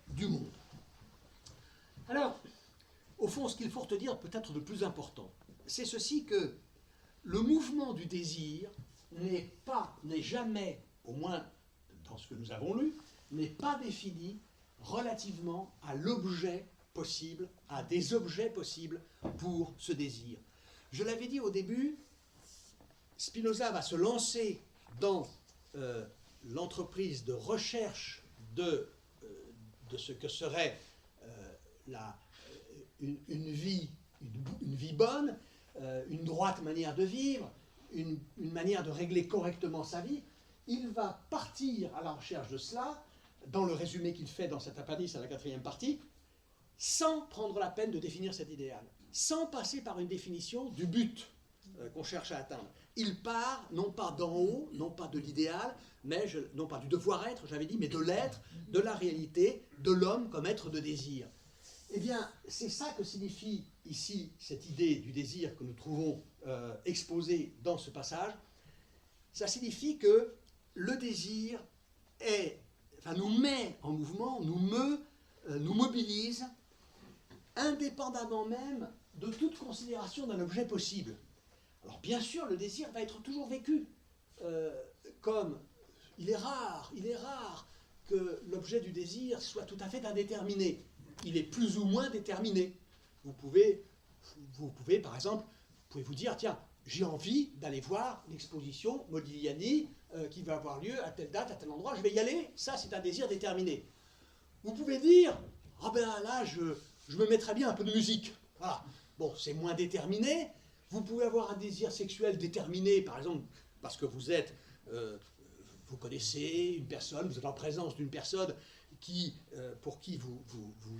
Speaker 1: du monde. Alors, au fond, ce qu'il faut retenir peut-être de plus important, c'est ceci que le mouvement du désir n'est jamais, au moins dans ce que nous avons lu, n'est pas défini relativement à l'objet possible, à des objets possibles pour ce désir. Je l'avais dit au début, Spinoza va se lancer dans l'entreprise de recherche de ce que serait une vie bonne, une droite manière de vivre, une manière de régler correctement sa vie. Il va partir à la recherche de cela, dans le résumé qu'il fait dans cet appendice à la 4e partie, sans prendre la peine de définir cet idéal, sans passer par une définition du but qu'on cherche à atteindre. Il part, non pas d'en haut, non pas de l'idéal, non pas du devoir-être, j'avais dit, mais de l'être, de la réalité, de l'homme comme être de désir. Eh bien, c'est ça que signifie ici cette idée du désir que nous trouvons exposée dans ce passage. Ça signifie que le désir nous met en mouvement, nous mobilise, indépendamment même de toute considération d'un objet possible. Alors bien sûr, le désir va être toujours vécu comme il est rare que l'objet du désir soit tout à fait indéterminé. Il est plus ou moins déterminé. Vous pouvez par exemple, vous dire, tiens, j'ai envie d'aller voir l'exposition Modigliani qui va avoir lieu à telle date, à tel endroit, je vais y aller, ça c'est un désir déterminé. Vous pouvez dire, ah ben là, je me mettrais bien un peu de musique. Voilà. Bon, c'est moins déterminé. Vous pouvez avoir un désir sexuel déterminé, par exemple, parce que vous connaissez une personne, vous êtes en présence d'une personne pour qui vous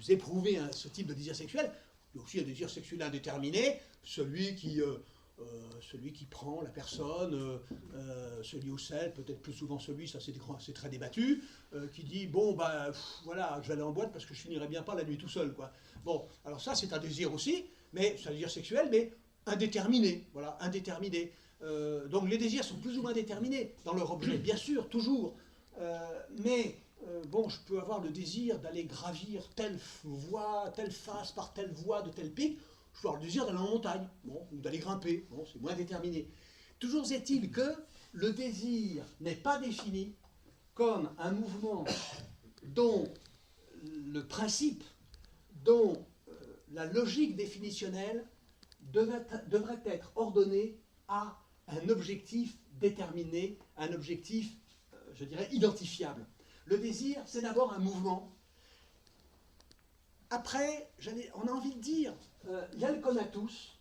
Speaker 1: éprouvez ce type de désir sexuel. Il y a aussi un désir sexuel indéterminé, celui qui prend la personne, celui ou celle, peut-être plus souvent celui, ça c'est très débattu, qui dit, bon, bah, voilà, je vais aller en boîte parce que je finirai bien pas la nuit tout seul, quoi. Bon, alors ça c'est un désir aussi, mais c'est un désir sexuel, mais indéterminé, voilà, indéterminé. Donc les désirs sont plus ou moins déterminés dans leur objet, bien sûr, toujours, mais bon, je peux avoir le désir d'aller gravir telle voie, telle face par telle voie de tel pic, je peux avoir le désir d'aller en montagne, bon, ou d'aller grimper, bon, c'est moins déterminé. Toujours est-il que le désir n'est pas défini comme un mouvement dont le principe, dont la logique définitionnelle devrait être ordonnée à un objectif déterminé, un objectif, je dirais, identifiable. Le désir, c'est d'abord un mouvement. Après, on a envie de dire, il y a le conatus,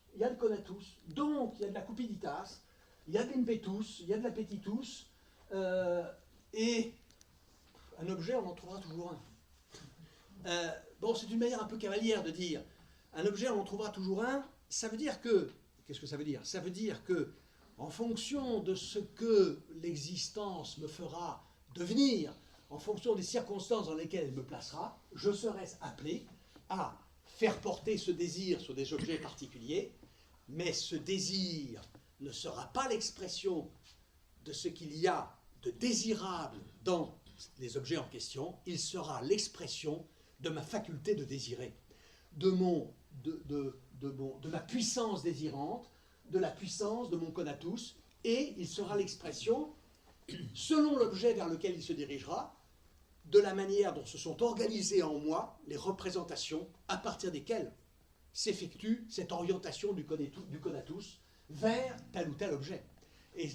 Speaker 1: donc il y a de la cupiditas, il y a de l'impetus, il y a de l'appetitus, et un objet, on en trouvera toujours un. Bon, c'est une manière un peu cavalière de dire, un objet, on en trouvera toujours un, ça veut dire que, qu'est-ce que ça veut dire? Ça veut dire que, en fonction de ce que l'existence me fera devenir, en fonction des circonstances dans lesquelles elle me placera, je serai appelé à faire porter ce désir sur des objets particuliers, mais ce désir ne sera pas l'expression de ce qu'il y a de désirable dans les objets en question, il sera l'expression de ma faculté de désirer, de ma puissance désirante, de la puissance de mon conatus, et il sera l'expression, selon l'objet vers lequel il se dirigera, de la manière dont se sont organisées en moi les représentations à partir desquelles s'effectue cette orientation du conatus vers tel ou tel objet. Et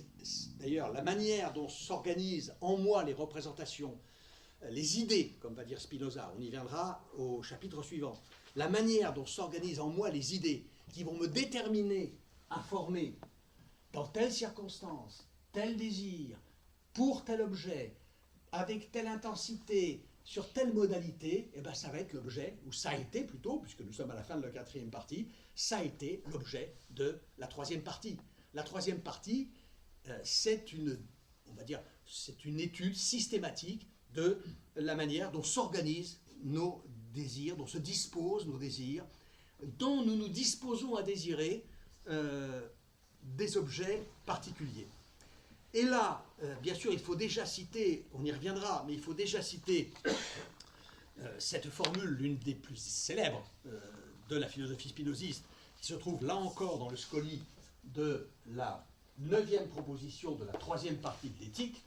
Speaker 1: d'ailleurs, la manière dont s'organisent en moi les représentations, les idées, comme va dire Spinoza, on y viendra au chapitre suivant, la manière dont s'organisent en moi les idées qui vont me déterminer à former dans telle circonstance, tel désir, pour tel objet, avec telle intensité, sur telle modalité, eh ben ça va être l'objet, ou ça a été plutôt, puisque nous sommes à la fin de la 4e partie, ça a été l'objet de la 3e partie. La 3e partie, c'est une, on va dire, c'est une étude systématique de la manière dont s'organisent nos désirs, dont se disposent nos désirs, dont nous nous disposons à désirer des objets particuliers. Et là, bien sûr, il faut déjà citer, on y reviendra, mais il faut déjà citer cette formule, l'une des plus célèbres de la philosophie spinoziste, qui se trouve là encore dans le Scoli de la 9e proposition de la 3e partie de l'éthique.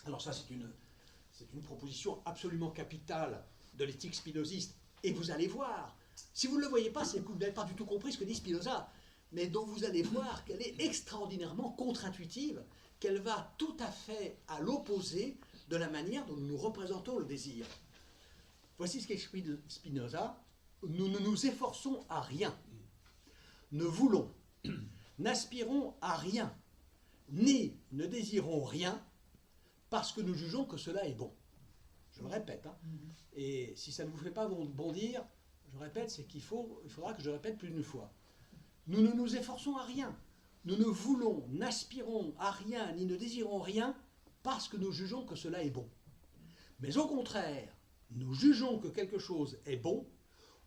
Speaker 1: Alors ça, c'est une proposition absolument capitale de l'éthique spinoziste. Et vous allez voir, si vous ne le voyez pas, c'est que vous n'avez pas du tout compris ce que dit Spinoza, mais dont vous allez voir qu'elle est extraordinairement contre-intuitive, qu'elle va tout à fait à l'opposé de la manière dont nous représentons le désir. Voici ce qu'explique Spinoza. Nous ne nous efforçons à rien, ne voulons, n'aspirons à rien, ni ne désirons rien, parce que nous jugeons que cela est bon. Je le répète, hein. Et si ça ne vous fait pas bondir, je répète, c'est qu'il faudra que je répète plus d'une fois. Nous ne nous efforçons à rien. Nous ne voulons, n'aspirons à rien, ni ne désirons rien, parce que nous jugeons que cela est bon. Mais au contraire, nous jugeons que quelque chose est bon,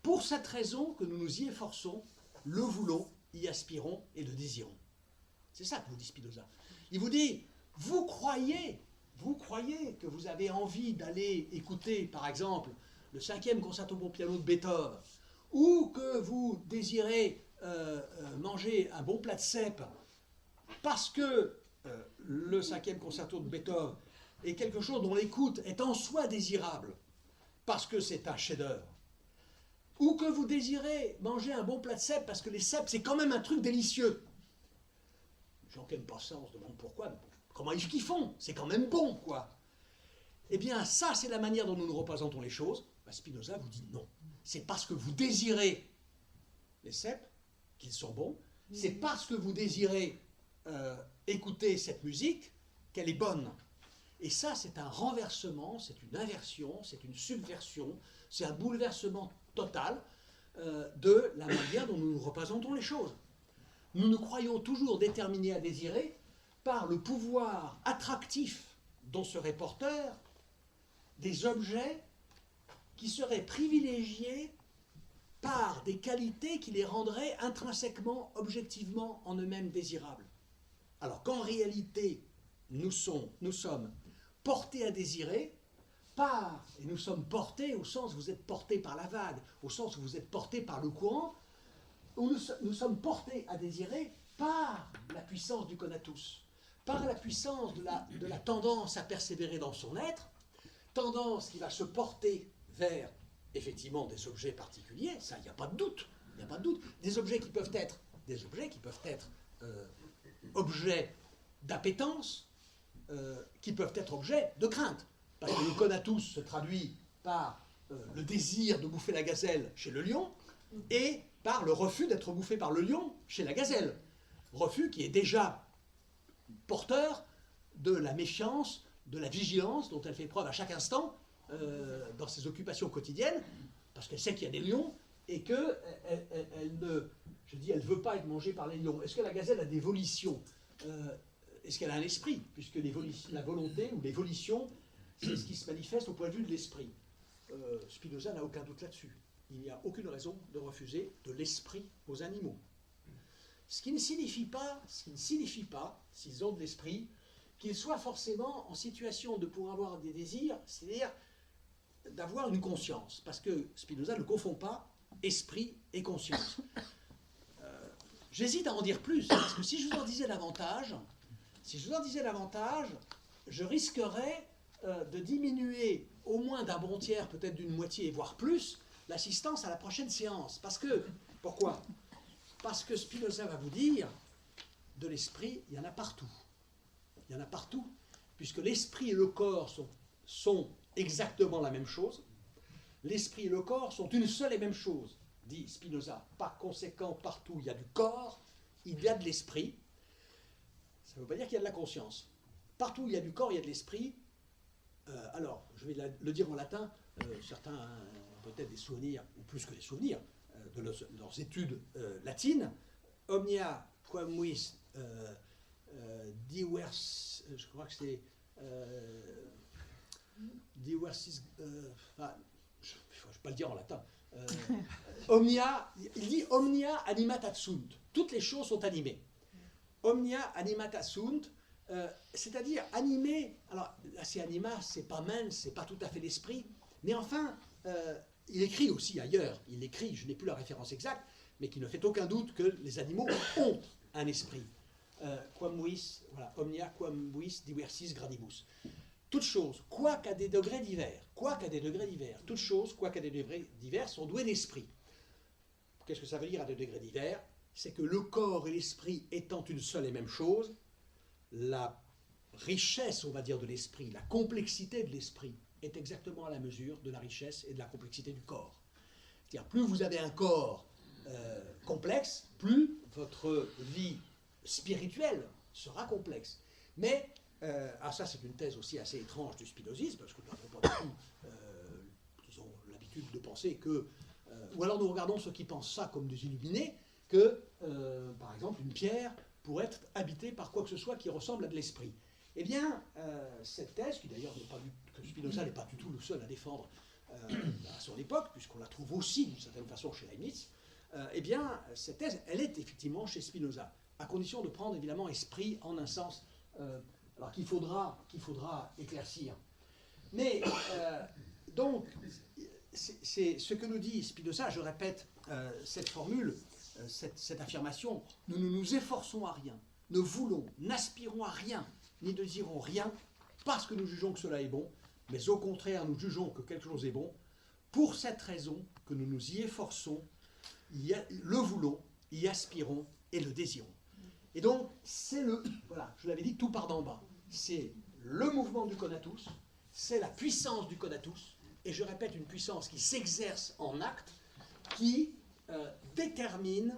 Speaker 1: pour cette raison que nous nous y efforçons, le voulons, y aspirons et le désirons. C'est ça que vous dit Spinoza. Il vous dit, vous croyez que vous avez envie d'aller écouter, par exemple, le 5e concerto pour piano de Beethoven, ou que vous désirez manger un bon plat de cèpe parce que le 5e concerto de Beethoven est quelque chose dont l'écoute est en soi désirable, parce que c'est un chef-d'œuvre, ou que vous désirez manger un bon plat de cèpe parce que les cèpes, c'est quand même un truc délicieux. Les gens qui n'aiment pas ça, on se demande pourquoi. Comment est-ce qu'ils font? C'est quand même bon, quoi. Eh bien, ça, c'est la manière dont nous nous représentons les choses. Ben, Spinoza vous dit non. C'est parce que vous désirez les cèpes qu'ils sont bons. C'est parce que vous désirez écouter cette musique qu'elle est bonne. Et ça, c'est un renversement, c'est une inversion, c'est une subversion, c'est un bouleversement total de la manière dont nous nous représentons les choses. Nous nous croyons toujours déterminés à désirer par le pouvoir attractif dont serait porteur des objets qui seraient privilégiés par des qualités qui les rendraient intrinsèquement, objectivement, en eux-mêmes désirables. Alors qu'en réalité, nous sommes portés à désirer par, et nous sommes portés au sens où vous êtes portés par la vague, au sens où vous êtes portés par le courant, où nous sommes portés à désirer par la puissance du conatus, par la puissance de la tendance à persévérer dans son être, tendance qui va se porter vers, effectivement, des objets particuliers, ça, il n'y a pas de doute, il n'y a pas de doute, des objets qui peuvent être objets d'appétence, qui peuvent être objets de crainte, parce que le conatus se traduit par le désir de bouffer la gazelle chez le lion, et par le refus d'être bouffé par le lion chez la gazelle. Refus qui est déjà porteur de la méfiance, de la vigilance dont elle fait preuve à chaque instant dans ses occupations quotidiennes, parce qu'elle sait qu'il y a des lions et qu'elle ne veut pas être mangée par les lions. Est-ce que la gazelle a des volitions? Est-ce qu'elle a un esprit? Puisque la volonté ou les volitions, c'est ce qui se manifeste au point de vue de l'esprit. Spinoza n'a aucun doute là-dessus. Il n'y a aucune raison de refuser de l'esprit aux animaux. Ce qui ne signifie pas, s'ils ont de l'esprit, qu'il soit forcément en situation de pouvoir avoir des désirs, c'est-à-dire d'avoir une conscience. Parce que Spinoza ne confond pas esprit et conscience. J'hésite à en dire plus, parce que si je vous en disais davantage, je risquerais de diminuer au moins d'un bon tiers, peut-être d'une moitié, voire plus, l'assistance à la prochaine séance. Parce que, pourquoi? Parce que Spinoza va vous dire, de l'esprit, il y en a partout. Il y en a partout, puisque l'esprit et le corps sont exactement la même chose. L'esprit et le corps sont une seule et même chose, dit Spinoza. Par conséquent, partout il y a du corps, il y a de l'esprit. Ça ne veut pas dire qu'il y a de la conscience. Partout où il y a du corps, il y a de l'esprit. Alors, je vais le dire en latin, certains ont peut-être des souvenirs, ou plus que des souvenirs, de leurs études latines. Omnia quamuis divers, je crois que c'est diversis, je ne vais pas le dire en latin. Omnia, il dit omnia animata sunt. Toutes les choses sont animées. Omnia animata sunt, c'est-à-dire animé. Alors, là, c'est anima, c'est pas mens, c'est pas tout à fait l'esprit. Mais enfin, il écrit aussi ailleurs. Il écrit, je n'ai plus la référence exacte, mais qui ne fait aucun doute que les animaux ont un esprit. Quamuis, voilà, omnia quamuis diversis gradibus. Toutes choses, quoiqu'à des degrés divers, toutes choses, quoiqu'à des degrés divers, sont douées d'esprit. Qu'est-ce que ça veut dire à des degrés divers? C'est que le corps et l'esprit étant une seule et même chose, la richesse, on va dire, de l'esprit, la complexité de l'esprit est exactement à la mesure de la richesse et de la complexité du corps. C'est-à-dire, plus vous avez un corps complexe, plus votre vie spirituelle sera complexe. Mais, ça c'est une thèse aussi assez étrange du spinozisme, parce que nous n'avons pas du tout, disons, l'habitude de penser que, ou alors nous regardons ceux qui pensent ça comme des illuminés, que, par exemple, une pierre pourrait être habitée par quoi que ce soit qui ressemble à de l'esprit. Eh bien, cette thèse, qui d'ailleurs n'est pas que Spinoza n'est pas du tout le seul à défendre à son époque, puisqu'on la trouve aussi d'une certaine façon chez Leibniz, eh bien, cette thèse, elle est effectivement chez Spinoza, à condition de prendre évidemment esprit en un sens alors qu'il faudra éclaircir. Mais, donc, c'est ce que nous dit Spinoza, je répète cette formule, cette affirmation, nous ne nous efforçons à rien, ne voulons, n'aspirons à rien, ni ne désirons rien, parce que nous jugeons que cela est bon, mais au contraire, nous jugeons que quelque chose est bon, pour cette raison que nous nous y efforçons, le voulons, y aspirons et le désirons. Et donc, c'est voilà, je l'avais dit, tout part d'en bas. C'est le mouvement du conatus, c'est la puissance du conatus, et je répète, une puissance qui s'exerce en acte, qui détermine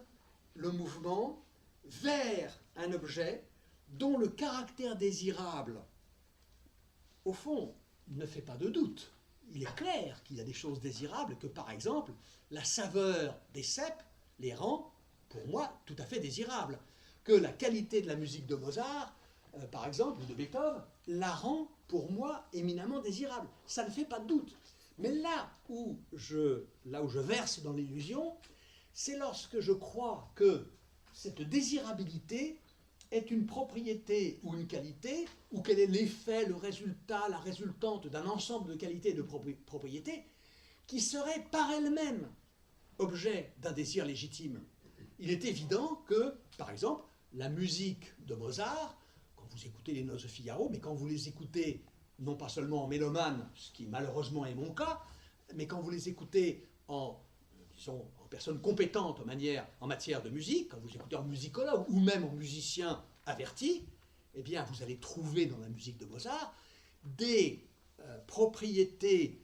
Speaker 1: le mouvement vers un objet dont le caractère désirable, au fond, ne fait pas de doute. Il est clair qu'il y a des choses désirables, que par exemple, la saveur des cèpes les rend, pour moi, tout à fait désirables. Que la qualité de la musique de Mozart, par exemple, ou de Beethoven, la rend, pour moi, éminemment désirable. Ça ne fait pas de doute. Mais là où je verse dans l'illusion, c'est lorsque je crois que cette désirabilité est une propriété ou une qualité, ou quel est l'effet, le résultat, la résultante d'un ensemble de qualités et de propriétés, qui serait par elle-même objet d'un désir légitime. Il est évident que, par exemple, la musique de Mozart, quand vous écoutez les Noces de Figaro, mais quand vous les écoutez non pas seulement en mélomane, ce qui malheureusement est mon cas, mais quand vous les écoutez en personne compétente en matière de musique, quand vous écoutez en musicologue ou même en musicien averti, eh bien vous allez trouver dans la musique de Mozart des propriétés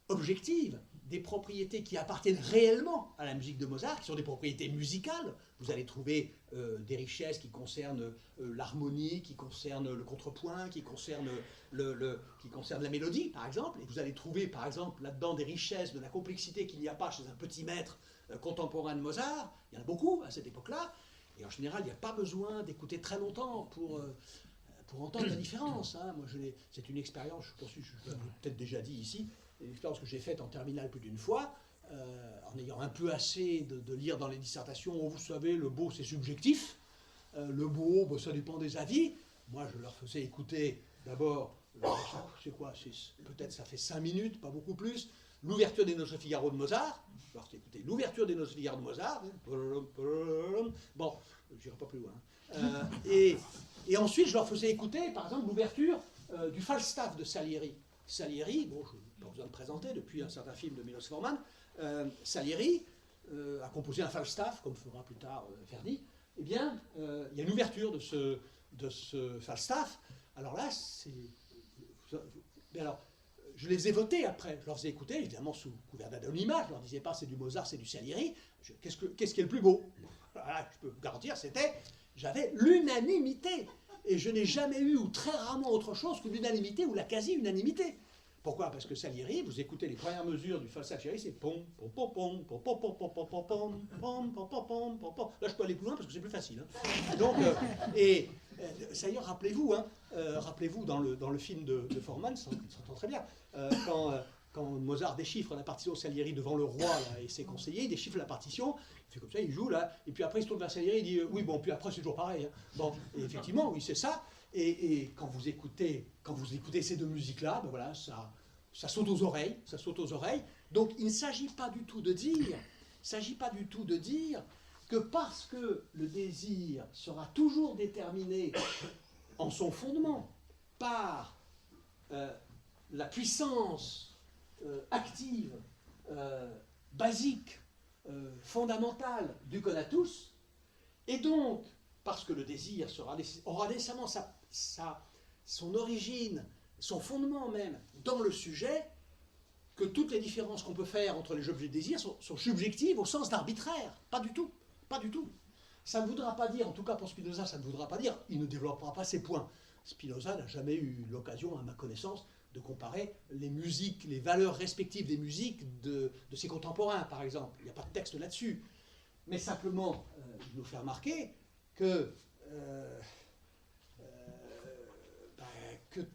Speaker 1: objectives, des propriétés qui appartiennent réellement à la musique de Mozart, qui sont des propriétés musicales. Vous allez trouver des richesses qui concernent l'harmonie, qui concernent le contrepoint, qui concernent la mélodie, par exemple. Et vous allez trouver, par exemple, là-dedans des richesses, de la complexité qu'il n'y a pas chez un petit maître contemporain de Mozart. Il y en a beaucoup à cette époque-là. Et en général, il n'y a pas besoin d'écouter très longtemps pour entendre la différence. Hein. Moi, c'est une expérience, je pense que je l'ai peut-être déjà dit ici, une expérience que j'ai faite en terminale plus d'une fois, en ayant un peu assez de lire dans les dissertations. Vous savez, le beau, c'est subjectif. Le beau, ça dépend des avis. moi je leur faisais écouter d'abord, c'est quoi, peut-être ça fait 5 minutes, pas beaucoup plus, l'ouverture des Noces de Figaro de Mozart. Je leur faisais écouter l'ouverture des Noces de Figaro de Mozart. Bon, je n'irai pas plus loin. Et ensuite, je leur faisais écouter, par exemple, l'ouverture du Falstaff de Salieri. Salieri, bon, je n'ai pas besoin de présenter depuis un certain film de Milos Forman, Salieri a composé un Falstaff, comme fera plus tard Verdi. Eh bien, il y a une ouverture de ce Falstaff. Alors là, mais alors, je les ai votés après. Je leur faisais écouter, évidemment sous couvert d'anonymat. Je leur disais pas c'est du Mozart, c'est du Salieri. Qu'est-ce qui est le plus beau? Voilà, je peux vous garantir, j'avais l'unanimité. Et je n'ai jamais eu, ou très rarement, autre chose que l'unanimité ou la quasi-unanimité. Pourquoi? Parce que Salieri, vous écoutez les premières mesures du Falstaff Salieri, c'est pom, pom, pom, pom, pom, pom, pom, pom, pom, pom, pom, pom, pom, pom, pom, pom. Là, je peux aller plus loin parce que c'est plus facile. Donc, d'ailleurs, rappelez-vous, rappelez-vous dans le film de Forman, ça s'entend très bien, quand Mozart déchiffre la partition de Salieri devant le roi là, et ses conseillers, il déchiffre la partition, il fait comme ça, il joue là, et puis après il se tourne vers Salieri, il dit oui, bon, puis après c'est toujours pareil. Bon, et effectivement, oui, c'est ça. Et quand vous écoutez ces deux musiques-là, ben voilà, ça saute aux oreilles, ça saute aux oreilles. Donc il ne s'agit pas du tout de dire que parce que le désir sera toujours déterminé en son fondement par la puissance active, basique, fondamentale du conatus, et donc parce que le désir aura nécessairement son origine, son fondement même dans le sujet, que toutes les différences qu'on peut faire entre les objets de désir sont subjectives au sens d'arbitraire. Pas du tout. Pas du tout. Ça ne voudra pas dire, en tout cas pour Spinoza, ça ne voudra pas dire, il ne développera pas ses points. Spinoza n'a jamais eu l'occasion, à ma connaissance, de comparer les musiques, les valeurs respectives des musiques de ses contemporains, par exemple. Il n'y a pas de texte là-dessus. Mais simplement, il nous fait remarquer que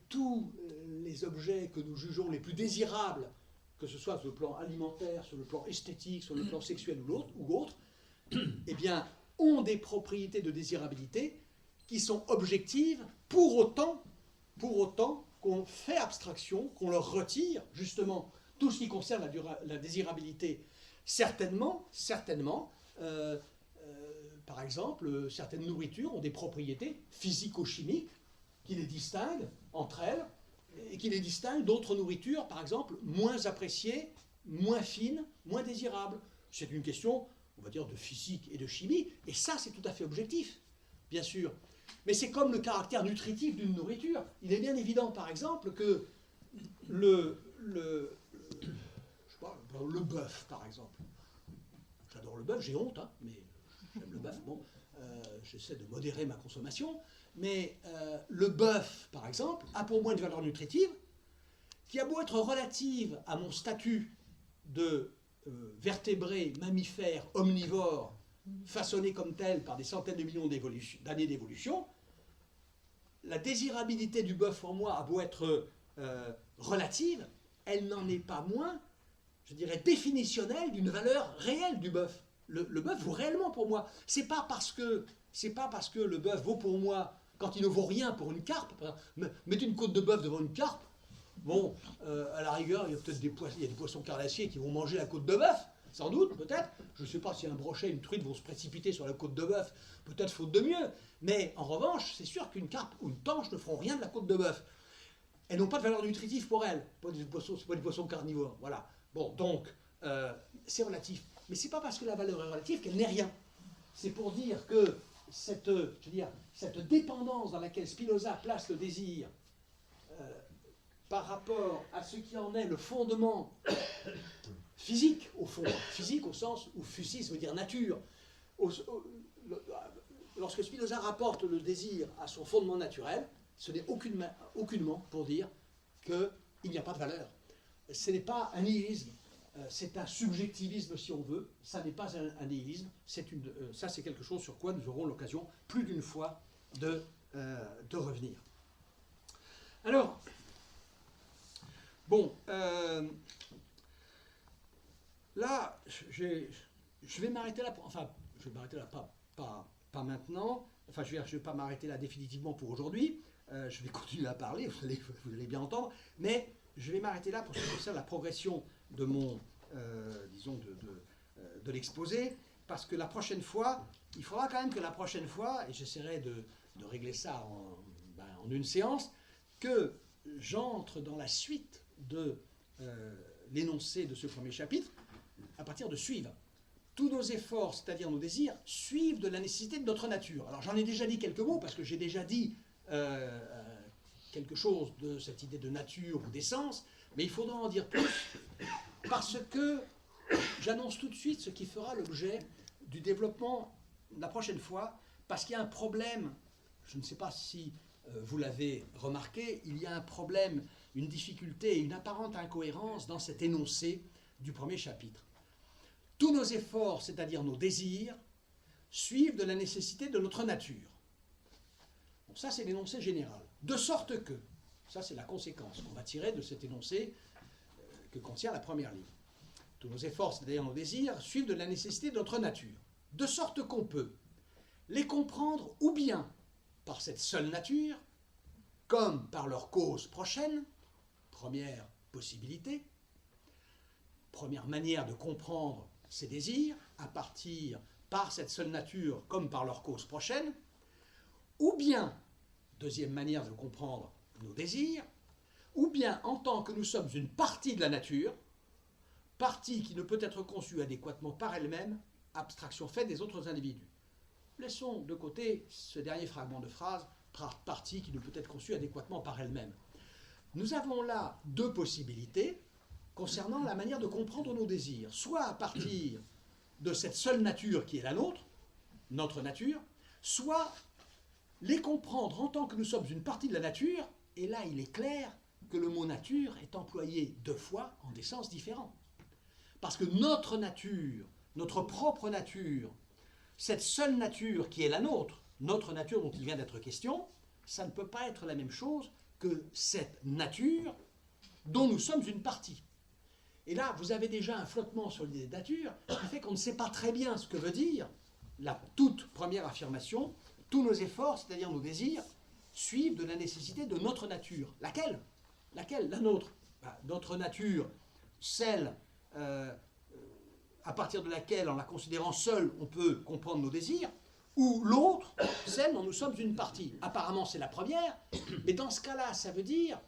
Speaker 1: tous les objets que nous jugeons les plus désirables, que ce soit sur le plan alimentaire, sur le plan esthétique, sur le plan sexuel ou autre, eh bien, ont des propriétés de désirabilité qui sont objectives pour autant qu'on fait abstraction, qu'on leur retire justement tout ce qui concerne la désirabilité. Certainement, par exemple, certaines nourritures ont des propriétés physico-chimiques qui les distinguent entre elles et qui les distinguent d'autres nourritures, par exemple, moins appréciées, moins fines, moins désirables. C'est une question, on va dire, de physique et de chimie, et ça, c'est tout à fait objectif, bien sûr. Mais c'est comme le caractère nutritif d'une nourriture. Il est bien évident, par exemple, que le bœuf, par exemple. J'adore le bœuf, j'ai honte, hein, mais j'aime le bœuf. Bon, j'essaie de modérer ma consommation. Mais le bœuf, par exemple, a pour moi une valeur nutritive qui a beau être relative à mon statut de vertébré, mammifère, omnivore, façonné comme tel par des centaines de millions d'années d'évolution. La désirabilité du bœuf pour moi a beau être relative, elle n'en est pas moins, je dirais, définitionnelle d'une valeur réelle du bœuf. Le bœuf vaut réellement pour moi. C'est pas parce que le bœuf vaut pour moi quand il ne vaut rien pour une carpe. Mettez une côte de bœuf devant une carpe, bon, à la rigueur, il y a peut-être des poissons carnassiers qui vont manger la côte de bœuf, sans doute, peut-être. Je ne sais pas si un brochet, une truite vont se précipiter sur la côte de bœuf, peut-être faute de mieux. Mais en revanche, c'est sûr qu'une carpe ou une tanche ne feront rien de la côte de bœuf. Elles n'ont pas de valeur nutritive pour elles. Ce n'est pas des poissons carnivores. Voilà. Bon, donc, c'est relatif. Mais ce n'est pas parce que la valeur est relative qu'elle n'est rien. C'est pour dire que cette dépendance dans laquelle Spinoza place le désir par rapport à ce qui en est le fondement physique, au fond, physique au sens où physis veut dire nature. Lorsque Spinoza rapporte le désir à son fondement naturel, ce n'est aucunement pour dire qu'il n'y a pas de valeur. Ce n'est pas un nihilisme, c'est un subjectivisme si on veut, ça n'est pas un nihilisme, ça c'est quelque chose sur quoi nous aurons l'occasion plus d'une fois de revenir. Alors, bon, là, je vais m'arrêter là, enfin, je vais m'arrêter là, pas maintenant, enfin je ne vais pas m'arrêter là définitivement pour aujourd'hui, je vais continuer à parler, vous allez bien entendre, mais je vais m'arrêter là pour ce qui concerne la progression de mon, disons, de l'exposé, parce que la prochaine fois, il faudra quand même que la prochaine fois, et j'essaierai de régler ça en une séance, que j'entre dans la suite de l'énoncé de ce premier chapitre à partir de suivre. Tous nos efforts, c'est-à-dire nos désirs, suivent de la nécessité de notre nature. Alors j'en ai déjà dit quelques mots, parce que j'ai déjà dit quelque chose de cette idée de nature ou d'essence, mais il faudra en dire plus, parce que j'annonce tout de suite ce qui fera l'objet du développement la prochaine fois, parce qu'il y a un problème, je ne sais pas si vous l'avez remarqué, il y a un problème, une difficulté, une apparente incohérence dans cet énoncé du premier chapitre. Tous nos efforts, c'est-à-dire nos désirs, suivent de la nécessité de notre nature. Bon, ça, c'est l'énoncé général. De sorte que, ça, c'est la conséquence qu'on va tirer de cet énoncé que contient la première ligne. Tous nos efforts, c'est-à-dire nos désirs, suivent de la nécessité de notre nature. De sorte qu'on peut les comprendre ou bien par cette seule nature, comme par leur cause prochaine, première possibilité, première manière de comprendre ces désirs, à partir par cette seule nature comme par leur cause prochaine, ou bien, deuxième manière de comprendre nos désirs, ou bien en tant que nous sommes une partie de la nature, partie qui ne peut être conçue adéquatement par elle-même, abstraction faite des autres individus. Laissons de côté ce dernier fragment de phrase, partie qui ne peut être conçue adéquatement par elle-même. Nous avons là deux possibilités concernant la manière de comprendre nos désirs, soit à partir de cette seule nature qui est la nôtre, notre nature, soit les comprendre en tant que nous sommes une partie de la nature, et là il est clair que le mot nature est employé deux fois en des sens différents. Parce que notre nature, notre propre nature, cette seule nature qui est la nôtre, notre nature dont il vient d'être question, ça ne peut pas être la même chose que cette nature dont nous sommes une partie. Et là, vous avez déjà un flottement sur l'idée de nature qui fait qu'on ne sait pas très bien ce que veut dire la toute première affirmation. Tous nos efforts, c'est-à-dire nos désirs, suivent de la nécessité de notre nature. Laquelle? Laquelle? La nôtre. Notre nature, celle à partir de laquelle, en la considérant seule, on peut comprendre nos désirs, ou l'autre, celle dont nous sommes une partie. Apparemment, c'est la première, mais dans ce cas-là, ça veut dire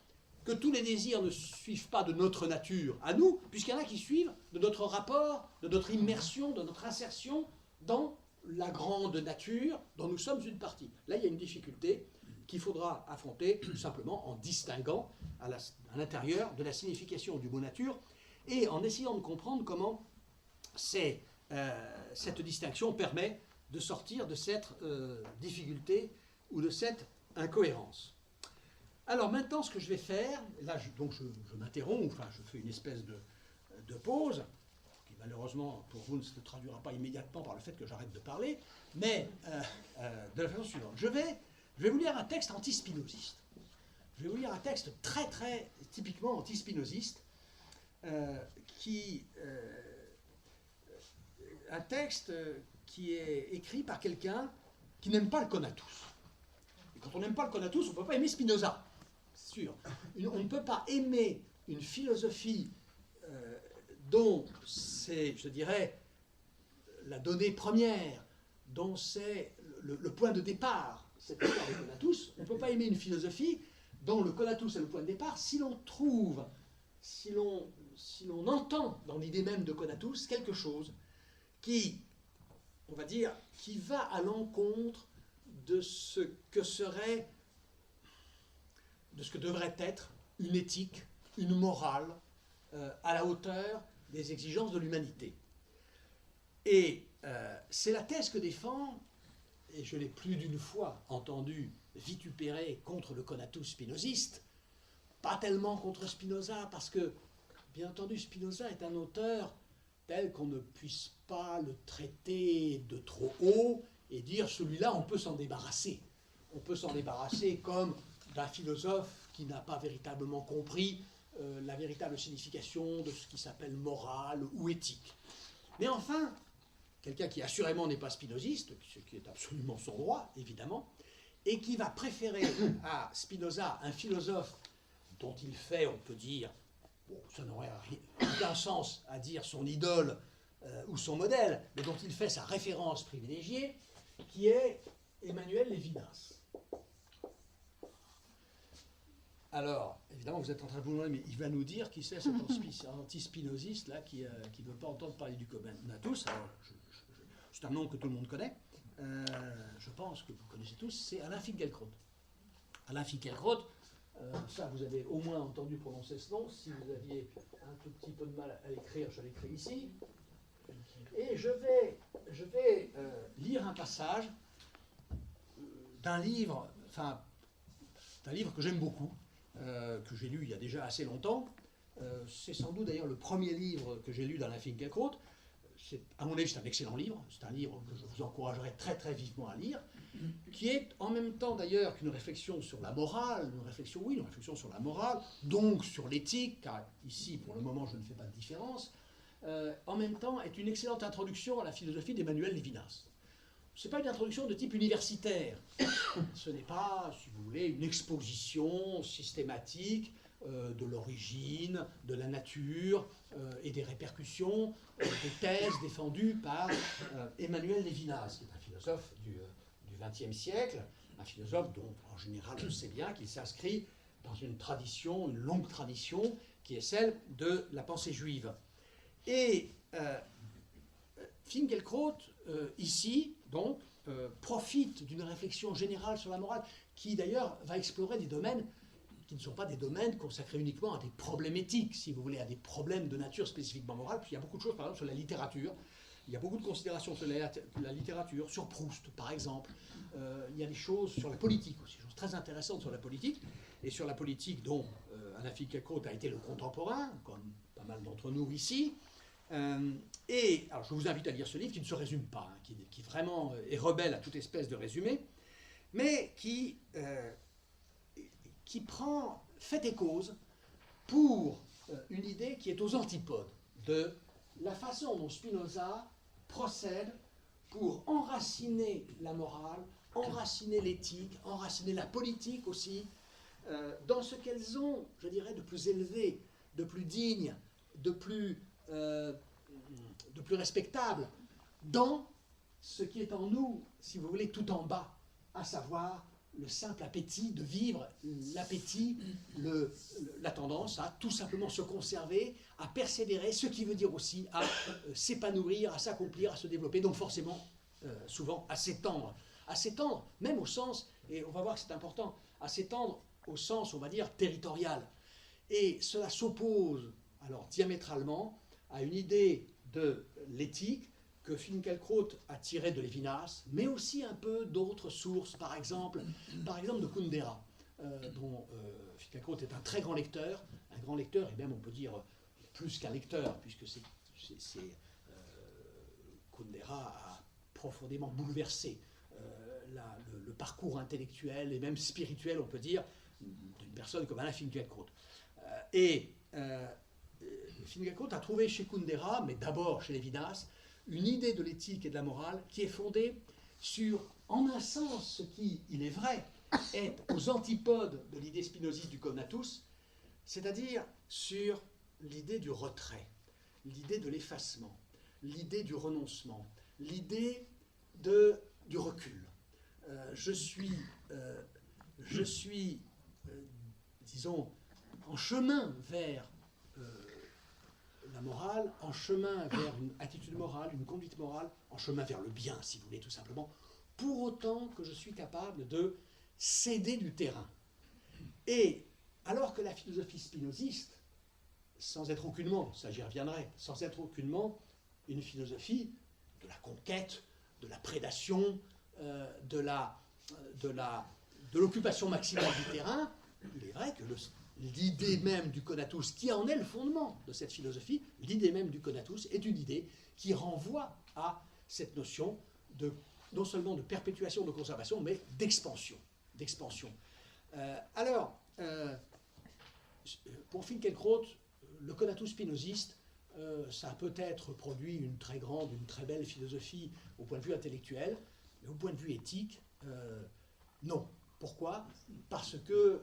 Speaker 1: que tous les désirs ne suivent pas de notre nature à nous, puisqu'il y en a qui suivent de notre rapport, de notre immersion, de notre insertion dans la grande nature dont nous sommes une partie. Là, il y a une difficulté qu'il faudra affronter tout simplement en distinguant à l'intérieur de la signification du mot nature et en essayant de comprendre comment cette distinction permet de sortir de cette difficulté ou de cette incohérence. Alors maintenant, ce que je vais faire, là je m'interromps, enfin je fais une espèce de pause, qui malheureusement pour vous ne se traduira pas immédiatement par le fait que j'arrête de parler, mais de la façon suivante. Je vais vous lire un texte anti-spinoziste. Je vais vous lire un texte très très typiquement anti-spinoziste, un texte qui est écrit par quelqu'un qui n'aime pas le Conatus. Et quand on n'aime pas le Conatus, on ne peut pas aimer Spinoza, c'est sûr. On ne peut pas aimer une philosophie dont c'est, je dirais, la donnée première, dont c'est le point de départ, cette histoire de Conatus. On ne peut pas aimer une philosophie dont le Conatus est le point de départ si l'on trouve, si l'on entend dans l'idée même de Conatus quelque chose qui, on va dire, qui va à l'encontre de ce que serait, de ce que devrait être une éthique, une morale à la hauteur des exigences de l'humanité. Et c'est la thèse que défend, et je l'ai plus d'une fois entendu vitupérer contre le Conatus spinoziste, pas tellement contre Spinoza, parce que, bien entendu, Spinoza est un auteur tel qu'on ne puisse pas le traiter de trop haut et dire celui-là, on peut s'en débarrasser. On peut s'en débarrasser comme d'un philosophe qui n'a pas véritablement compris la véritable signification de ce qui s'appelle morale ou éthique. Mais enfin, quelqu'un qui assurément n'est pas spinoziste, ce qui est absolument son droit, évidemment, et qui va préférer à Spinoza un philosophe dont il fait, on peut dire, bon, ça n'aurait aucun sens à dire son idole ou son modèle, mais dont il fait sa référence privilégiée, qui est Emmanuel Lévinas. Alors, évidemment, vous êtes en train de vous demander, mais il va nous dire qui c'est cet anti-spinoziste là qui ne veut pas entendre parler du Conatus. Alors, c'est un nom que tout le monde connaît. Je pense que vous connaissez tous, c'est Alain Finkielkraut. Alain Finkielkraut, ça vous avez au moins entendu prononcer ce nom. Si vous aviez un tout petit peu de mal à l'écrire, je l'écris ici. Et je vais lire un passage d'un livre, que j'aime beaucoup, que j'ai lu il y a déjà assez longtemps. C'est sans doute d'ailleurs le premier livre que j'ai lu d'Alain Finkielkraut. À mon avis, c'est un excellent livre. C'est un livre que je vous encouragerais très très vivement à lire, qui est en même temps d'ailleurs qu'une réflexion sur la morale, une réflexion sur la morale, donc sur l'éthique, car ici, pour le moment, je ne fais pas de différence. En même temps, est une excellente introduction à la philosophie d'Emmanuel Lévinas. Ce n'est pas une introduction de type universitaire. Ce n'est pas, si vous voulez, une exposition systématique de l'origine, de la nature et des répercussions des thèses défendues par Emmanuel Lévinas, qui est un philosophe du XXe siècle, un philosophe dont, en général, je sais bien qu'il s'inscrit dans une tradition, une longue tradition, qui est celle de la pensée juive. Et Finkielkraut, ici, donc, profite d'une réflexion générale sur la morale, qui d'ailleurs va explorer des domaines qui ne sont pas des domaines consacrés uniquement à des problèmes éthiques, si vous voulez, à des problèmes de nature spécifiquement morale. Puis il y a beaucoup de choses, par exemple, sur la littérature. Il y a beaucoup de considérations sur la littérature, sur Proust, par exemple. Il y a des choses sur la politique aussi, des choses très intéressantes sur la politique, et sur la politique dont Alain Finkielkraut a été le contemporain, comme pas mal d'entre nous ici. Et alors je vous invite à lire ce livre qui ne se résume pas, hein, qui vraiment est rebelle à toute espèce de résumé, mais qui prend fait et cause pour une idée qui est aux antipodes de la façon dont Spinoza procède pour enraciner la morale, enraciner l'éthique, enraciner la politique aussi, dans ce qu'elles ont, je dirais, de plus élevé, de plus digne, de plus respectable, dans ce qui est en nous, si vous voulez, tout en bas, à savoir le simple appétit de vivre, l'appétit, la tendance à tout simplement se conserver, à persévérer, ce qui veut dire aussi à s'épanouir, à s'accomplir, à se développer, donc forcément, souvent, à s'étendre, même au sens, et on va voir que c'est important, à s'étendre au sens, on va dire, territorial. Et cela s'oppose, alors, diamétralement, à une idée de l'éthique que Finkielkraut a tirée de Lévinas, mais aussi un peu d'autres sources, par exemple de Kundera, dont Finkielkraut est un très grand lecteur, et même on peut dire plus qu'un lecteur, puisque Kundera a profondément bouleversé le parcours intellectuel et même spirituel, on peut dire, d'une personne comme Alain Finkielkraut. Finkielkraut a trouvé chez Kundera, mais d'abord chez Lévinas, une idée de l'éthique et de la morale qui est fondée sur, en un sens, ce qui, il est vrai, est aux antipodes de l'idée spinoziste du conatus, c'est-à-dire sur l'idée du retrait, l'idée de l'effacement, l'idée du renoncement, l'idée du recul. Je suis, disons, en chemin vers la morale, en chemin vers une attitude morale, une conduite morale, en chemin vers le bien, si vous voulez, tout simplement, pour autant que je suis capable de céder du terrain. Et alors que la philosophie spinoziste, sans être aucunement, ça j'y reviendrai, sans être aucunement une philosophie de la conquête, de la prédation, de l'occupation maximale du terrain, il est vrai que l'idée même du conatus, qui en est le fondement de cette philosophie, l'idée même du conatus est une idée qui renvoie à cette notion non seulement de perpétuation, de conservation, mais d'expansion. Pour Finkielkraut, le conatus spinoziste
Speaker 2: ça a peut-être produit une très grande, une très belle philosophie au point de vue intellectuel, mais au point de vue éthique, non. Pourquoi? Parce que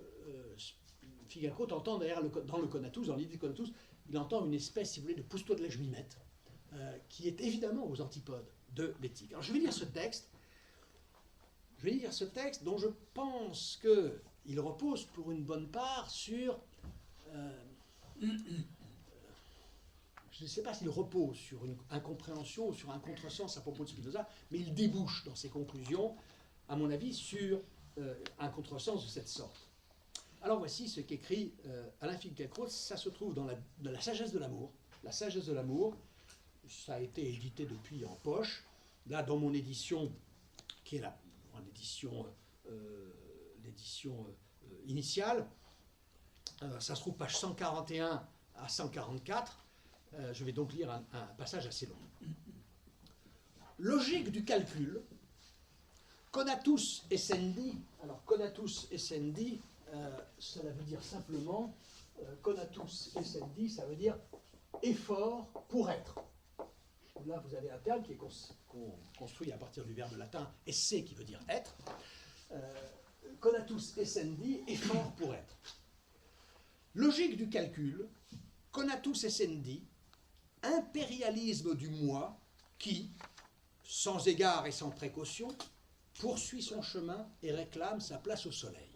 Speaker 2: Finkielkraut entend derrière dans le Conatus, dans l'idée de Conatus, il entend une espèce, si vous voulez, de pousse-toi de la jemimette, qui est évidemment aux antipodes de l'éthique. Alors je vais lire ce texte. Je vais lire ce texte dont je pense qu'il repose pour une bonne part sur... je ne sais pas s'il repose sur une incompréhension ou sur un contresens à propos de Spinoza, mais il débouche dans ses conclusions, à mon avis, sur un contresens de cette sorte. Alors voici ce qu'écrit Alain Finkielkraut. Ça se trouve dans la Sagesse de l'amour. La Sagesse de l'amour, ça a été édité depuis en poche. Là, dans mon édition, qui est l'édition initiale, ça se trouve page 141 à 144. Je vais donc lire un passage assez long. Logique du calcul, conatus essendi. Alors, conatus essendi, cela veut dire simplement, conatus essendi, ça veut dire effort pour être. Là, vous avez un terme qui est construit à partir du verbe latin esse, qui veut dire être. Conatus essendi, effort pour être. Logique du calcul, conatus essendi, impérialisme du moi qui, sans égard et sans précaution, poursuit son chemin et réclame sa place au soleil.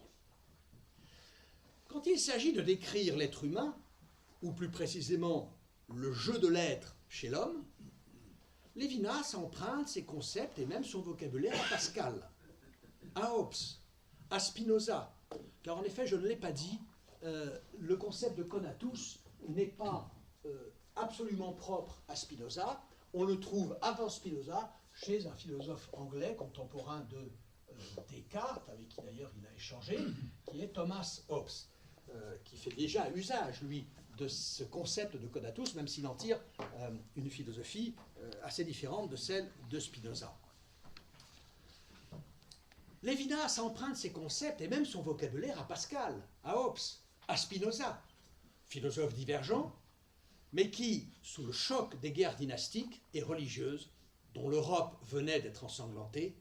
Speaker 2: Quand il s'agit de décrire l'être humain, ou plus précisément le jeu de l'être chez l'homme, Lévinas emprunte ses concepts et même son vocabulaire à Pascal, à Hobbes, à Spinoza, car en effet, je ne l'ai pas dit, le concept de conatus n'est pas absolument propre à Spinoza. On le trouve avant Spinoza chez un philosophe anglais contemporain de Descartes, avec qui d'ailleurs il a échangé, qui est Thomas Hobbes, qui fait déjà usage, lui, de ce concept de conatus, même s'il en tire une philosophie assez différente de celle de Spinoza. Lévinas emprunte ses concepts et même son vocabulaire à Pascal, à Hobbes, à Spinoza, philosophes divergents, mais qui, sous le choc des guerres dynastiques et religieuses, dont l'Europe venait d'être ensanglantée,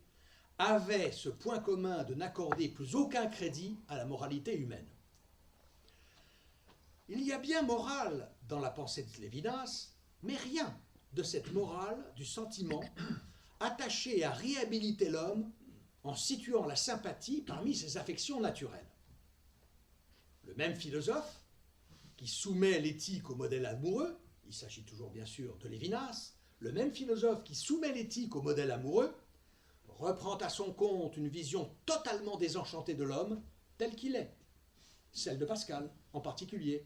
Speaker 2: avaient ce point commun de n'accorder plus aucun crédit à la moralité humaine. Il y a bien morale dans la pensée de Lévinas, mais rien de cette morale du sentiment attaché à réhabiliter l'homme en situant la sympathie parmi ses affections naturelles. Le même philosophe, qui soumet l'éthique au modèle amoureux, il s'agit toujours bien sûr de Lévinas, le même philosophe qui soumet l'éthique au modèle amoureux, reprend à son compte une vision totalement désenchantée de l'homme tel qu'il est, celle de Pascal en particulier,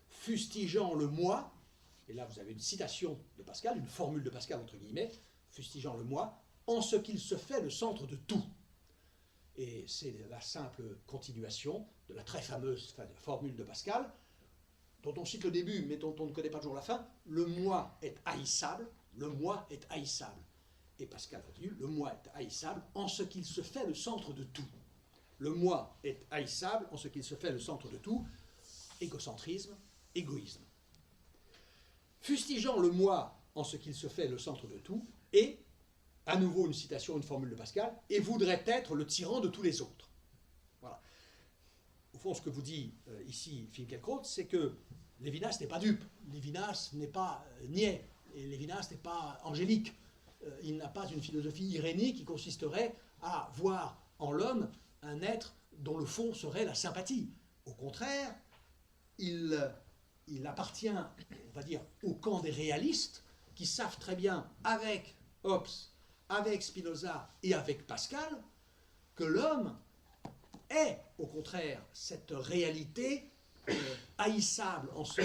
Speaker 2: fustigeant le moi, et là vous avez une citation de Pascal, une formule de Pascal entre guillemets, fustigeant le moi, en ce qu'il se fait le centre de tout. Et c'est la simple continuation de la très fameuse formule de Pascal, dont on cite le début, mais dont on ne connaît pas toujours la fin. Le moi est haïssable, le moi est haïssable. Et Pascal continue, le moi est haïssable en ce qu'il se fait le centre de tout. Le moi est haïssable en ce qu'il se fait le centre de tout. Égocentrisme, égoïsme. Fustigeant le moi en ce qu'il se fait le centre de tout, et, à nouveau une citation, une formule de Pascal, et voudrait être le tyran de tous les autres. Voilà. Au fond, ce que vous dit ici Finkielkraut, c'est que Lévinas n'est pas dupe, Lévinas n'est pas niais, et Lévinas n'est pas angélique. Il n'a pas une philosophie irénique qui consisterait à voir en l'homme un être dont le fond serait la sympathie. Au contraire, il appartient, on va dire, au camp des réalistes qui savent très bien, avec Hobbes, avec Spinoza et avec Pascal, que l'homme est, au contraire, cette réalité haïssable en ce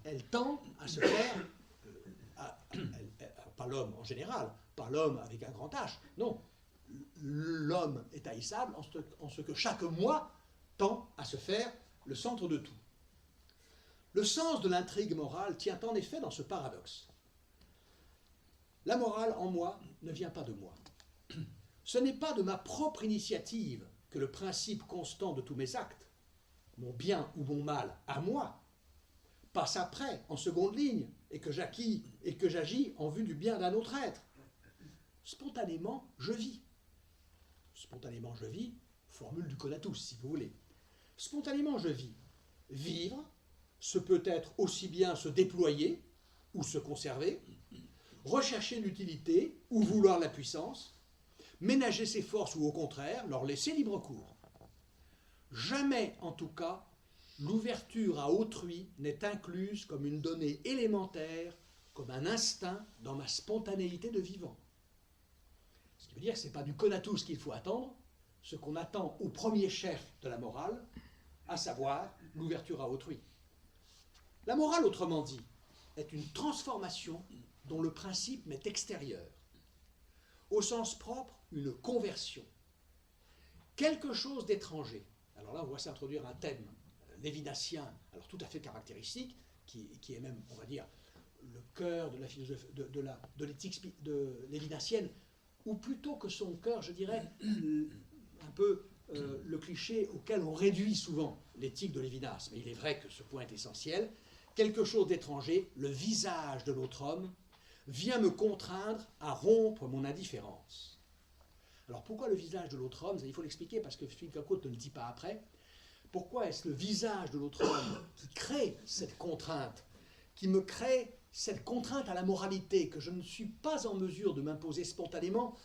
Speaker 2: qu'elle tend à se faire, pas l'homme en général, pas l'homme avec un grand H, non, l'homme est haïssable en ce que chaque moi tend à se faire le centre de tout. Le sens de l'intrigue morale tient en effet dans ce paradoxe. La morale en moi ne vient pas de moi. Ce n'est pas de ma propre initiative que le principe constant de tous mes actes, mon bien ou mon mal à moi, passe après, en seconde ligne, et que j'agis en vue du bien d'un autre être. Spontanément, je vis. Spontanément, je vis, formule du conatus, si vous voulez. Spontanément, je vis. Vivre, ce peut être aussi bien se déployer ou se conserver, rechercher l'utilité ou vouloir la puissance, ménager ses forces ou au contraire leur laisser libre cours. Jamais, en tout cas, l'ouverture à autrui n'est incluse comme une donnée élémentaire, comme un instinct dans ma spontanéité de vivant. Ce qui veut dire que ce n'est pas du conatus qu'il faut attendre, ce qu'on attend au premier chef de la morale, à savoir l'ouverture à autrui. La morale, autrement dit, est une transformation dont le principe m'est extérieur. Au sens propre, une conversion. Quelque chose d'étranger. Alors là, on voit s'introduire un thème lévinassien, alors tout à fait caractéristique, qui est même, on va dire, le cœur de la philosophie, de l'éthique lévinassienne, ou plutôt que son cœur, je dirais, un peu le cliché auquel on réduit souvent l'éthique de Lévinas. Mais il est vrai que ce point est essentiel. Quelque chose d'étranger, le visage de l'autre homme, vient me contraindre à rompre mon indifférence. Alors pourquoi le visage de l'autre homme? Il faut l'expliquer parce que Philippe Lacote ne le dit pas après. Pourquoi est-ce le visage de l'autre homme qui crée cette contrainte, qui me crée cette contrainte à la moralité que je ne suis pas en mesure de m'imposer spontanément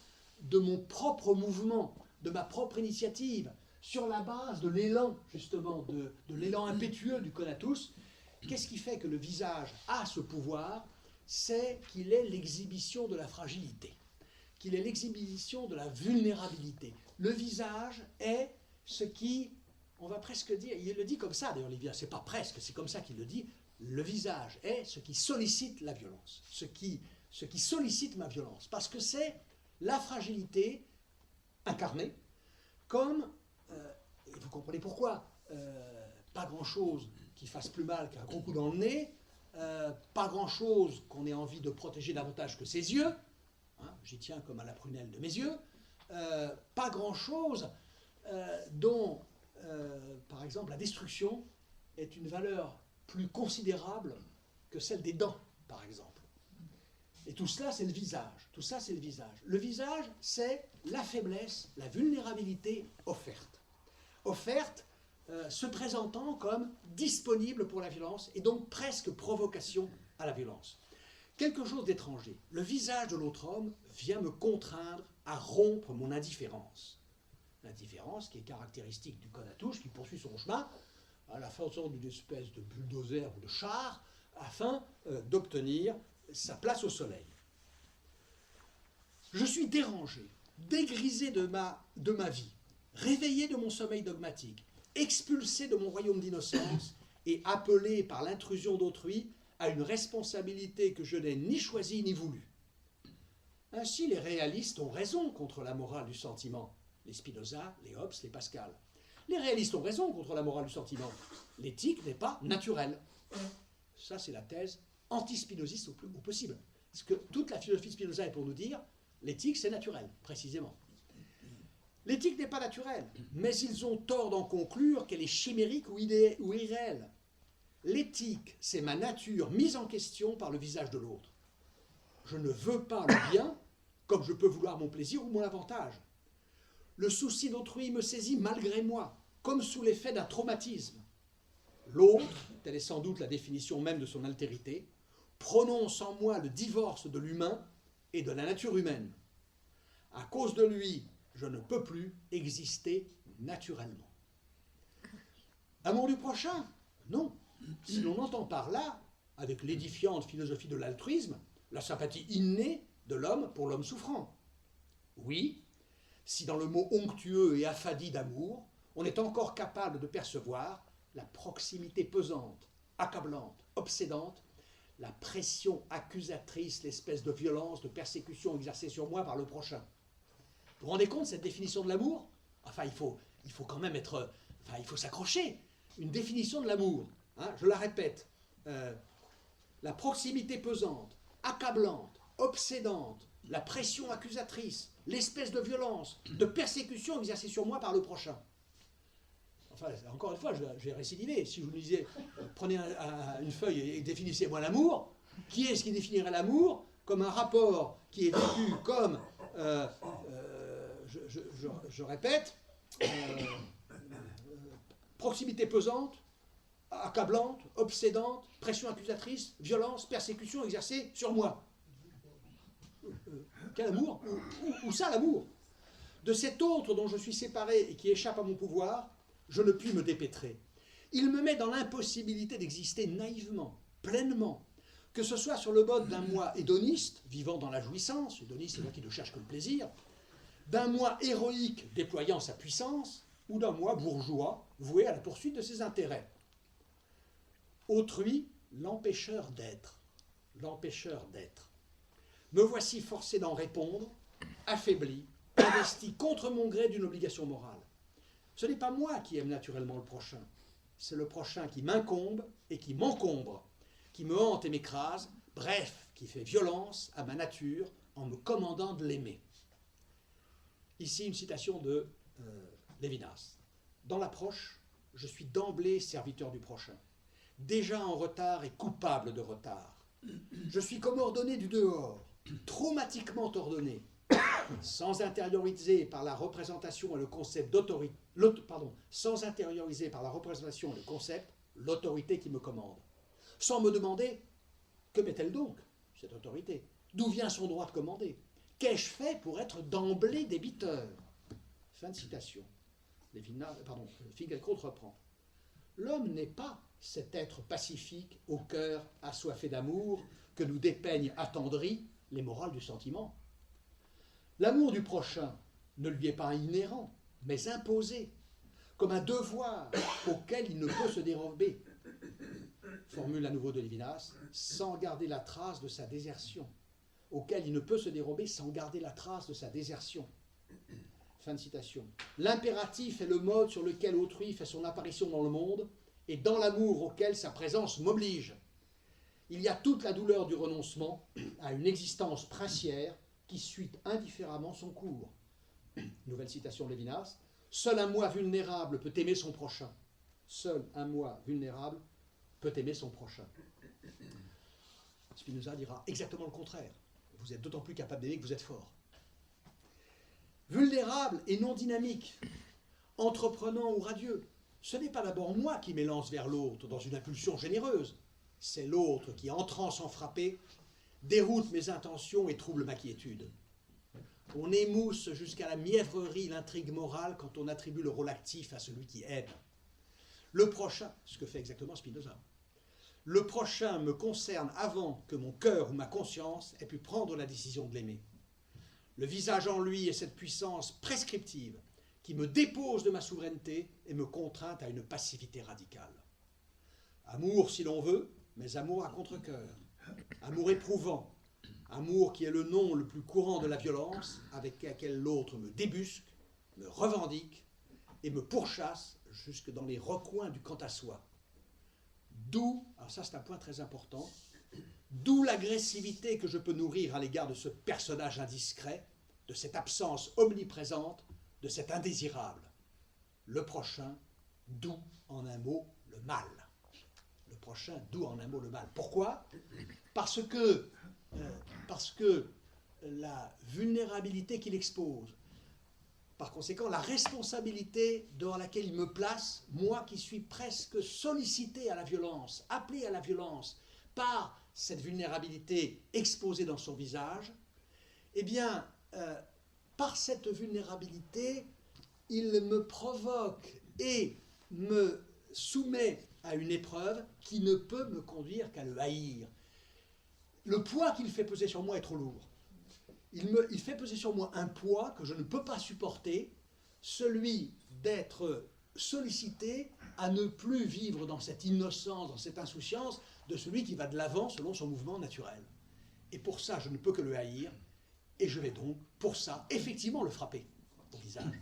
Speaker 2: de mon propre mouvement, de ma propre initiative, sur la base de l'élan, justement, de l'élan impétueux du conatus? Qu'est-ce qui fait que le visage a ce pouvoir? C'est qu'il est l'exhibition de la fragilité, qu'il est l'exhibition de la vulnérabilité. Le visage est ce qui, on va presque dire, il le dit comme ça d'ailleurs, Lévinas, c'est pas presque, c'est comme ça qu'il le dit, le visage est ce qui sollicite la violence, ce qui sollicite ma violence, parce que c'est la fragilité incarnée, comme, et vous comprenez pourquoi, pas grand-chose qui fasse plus mal qu'un gros coup dans le nez, pas grand-chose qu'on ait envie de protéger davantage que ses yeux, hein, j'y tiens comme à la prunelle de mes yeux, pas grand-chose dont, par exemple, la destruction est une valeur plus considérable que celle des dents, par exemple. Et tout cela, c'est le visage. Tout ça, c'est le visage. Le visage, c'est la faiblesse, la vulnérabilité offerte. Offerte, se présentant comme disponible pour la violence et donc presque provocation à la violence. Quelque chose d'étranger. Le visage de l'autre homme vient me contraindre à rompre mon indifférence. L'indifférence qui est caractéristique du conatus, qui poursuit son chemin à la façon d'une espèce de bulldozer ou de char afin d'obtenir sa place au soleil. Je suis dérangé, dégrisé de ma vie, réveillé de mon sommeil dogmatique, expulsé de mon royaume d'innocence et appelé par l'intrusion d'autrui à une responsabilité que je n'ai ni choisie ni voulue. Ainsi, les réalistes ont raison contre la morale du sentiment, les Spinoza, les Hobbes, les Pascal. Les réalistes ont raison contre la morale du sentiment. L'éthique n'est pas naturelle. Ça, c'est la thèse anti-spinoziste au possible. Parce que toute la philosophie de Spinoza est pour nous dire l'éthique, c'est naturel, précisément. L'éthique n'est pas naturelle, mais ils ont tort d'en conclure qu'elle est chimérique ou irréelle. L'éthique, c'est ma nature mise en question par le visage de l'autre. Je ne veux pas le bien, comme je peux vouloir mon plaisir ou mon avantage. Le souci d'autrui me saisit malgré moi, comme sous l'effet d'un traumatisme. L'autre, telle est sans doute la définition même de son altérité, prononce en moi le divorce de l'humain et de la nature humaine. À cause de lui, je ne peux plus exister naturellement. Amour du prochain? Non. Si l'on entend par là, avec l'édifiante philosophie de l'altruisme, la sympathie innée de l'homme pour l'homme souffrant. Oui, si dans le mot onctueux et affadi d'amour, on est encore capable de percevoir la proximité pesante, accablante, obsédante, la pression accusatrice, l'espèce de violence, de persécution exercée sur moi par le prochain. Vous vous rendez compte, cette définition de l'amour? Enfin, il faut quand même être... Enfin, il faut s'accrocher. Une définition de l'amour, hein, je la répète, la proximité pesante, accablante, obsédante, la pression accusatrice, l'espèce de violence, de persécution exercée sur moi par le prochain. enfin, encore une fois, je vais récidiver. Si je vous disais, prenez une feuille et définissez-moi l'amour, qui est-ce qui définirait l'amour comme un rapport qui est vécu comme, je répète, proximité pesante, accablante, obsédante, pression accusatrice, violence, persécution exercée sur moi. Quel amour? Où ça l'amour? De cet autre dont je suis séparé et qui échappe à mon pouvoir, je ne puis me dépêtrer. Il me met dans l'impossibilité d'exister naïvement, pleinement, que ce soit sur le mode d'un moi hédoniste, vivant dans la jouissance, hédoniste c'est moi qui ne cherche que le plaisir, d'un moi héroïque déployant sa puissance, ou d'un moi bourgeois voué à la poursuite de ses intérêts. Autrui, l'empêcheur d'être. L'empêcheur d'être. Me voici forcé d'en répondre, affaibli, investi contre mon gré d'une obligation morale. Ce n'est pas moi qui aime naturellement le prochain, c'est le prochain qui m'incombe et qui m'encombre, qui me hante et m'écrase, bref, qui fait violence à ma nature en me commandant de l'aimer. Ici une citation de Lévinas. Dans l'approche, je suis d'emblée serviteur du prochain, déjà en retard et coupable de retard. Je suis comme ordonné du dehors, traumatiquement ordonné, sans intérioriser par la représentation et le concept d'autorité, sans intérioriser par la représentation et le concept l'autorité qui me commande, sans me demander que m'est-elle donc cette autorité, d'où vient son droit de commander, qu'ai-je fait pour être d'emblée débiteur. Fin de citation. Finkielkraut reprend. L'homme n'est pas cet être pacifique au cœur assoiffé d'amour que nous dépeignent attendris les morales du sentiment. L'amour du prochain ne lui est pas inhérent, mais imposé, comme un devoir auquel il ne peut se dérober. Formule à nouveau de Lévinas, sans garder la trace de sa désertion, auquel il ne peut se dérober sans garder la trace de sa désertion. Fin de citation. L'impératif est le mode sur lequel autrui fait son apparition dans le monde et dans l'amour auquel sa présence m'oblige. Il y a toute la douleur du renoncement à une existence princière qui suit indifféremment son cours. Nouvelle citation de Lévinas. Seul un moi vulnérable peut aimer son prochain. Seul un moi vulnérable peut aimer son prochain. Spinoza dira exactement le contraire. Vous êtes d'autant plus capable d'aimer que vous êtes fort. Vulnérable et non dynamique, entreprenant ou radieux, ce n'est pas d'abord moi qui m'élance vers l'autre dans une impulsion généreuse. C'est l'autre qui, entrant sans frapper, déroute mes intentions et trouble ma quiétude. On émousse jusqu'à la mièvrerie l'intrigue morale quand on attribue le rôle actif à celui qui aime. Le prochain, ce que fait exactement Spinoza, le prochain me concerne avant que mon cœur ou ma conscience ait pu prendre la décision de l'aimer. Le visage en lui est cette puissance prescriptive qui me dépose de ma souveraineté et me contraint à une passivité radicale. Amour si l'on veut, mais amour à contre-cœur. Amour éprouvant, amour qui est le nom le plus courant de la violence avec laquelle l'autre me débusque, me revendique et me pourchasse jusque dans les recoins du quant à soi. D'où, alors ça c'est un point très important, d'où l'agressivité que je peux nourrir à l'égard de ce personnage indiscret, de cette absence omniprésente, de cet indésirable. Le prochain, d'où en un mot le mal. Le prochain, d'où en un mot le mal. Pourquoi ? Parce que la vulnérabilité qu'il expose, par conséquent la responsabilité devant laquelle il me place, moi qui suis presque sollicité à la violence, appelé à la violence par cette vulnérabilité exposée dans son visage, eh bien, par cette vulnérabilité, il me provoque et me soumet à une épreuve qui ne peut me conduire qu'à le haïr. Le poids qu'il fait peser sur moi est trop lourd. Il fait peser sur moi un poids que je ne peux pas supporter, celui d'être sollicité à ne plus vivre dans cette innocence, dans cette insouciance de celui qui va de l'avant selon son mouvement naturel. Et pour ça, je ne peux que le haïr, et je vais donc, pour ça, effectivement le frapper au visage.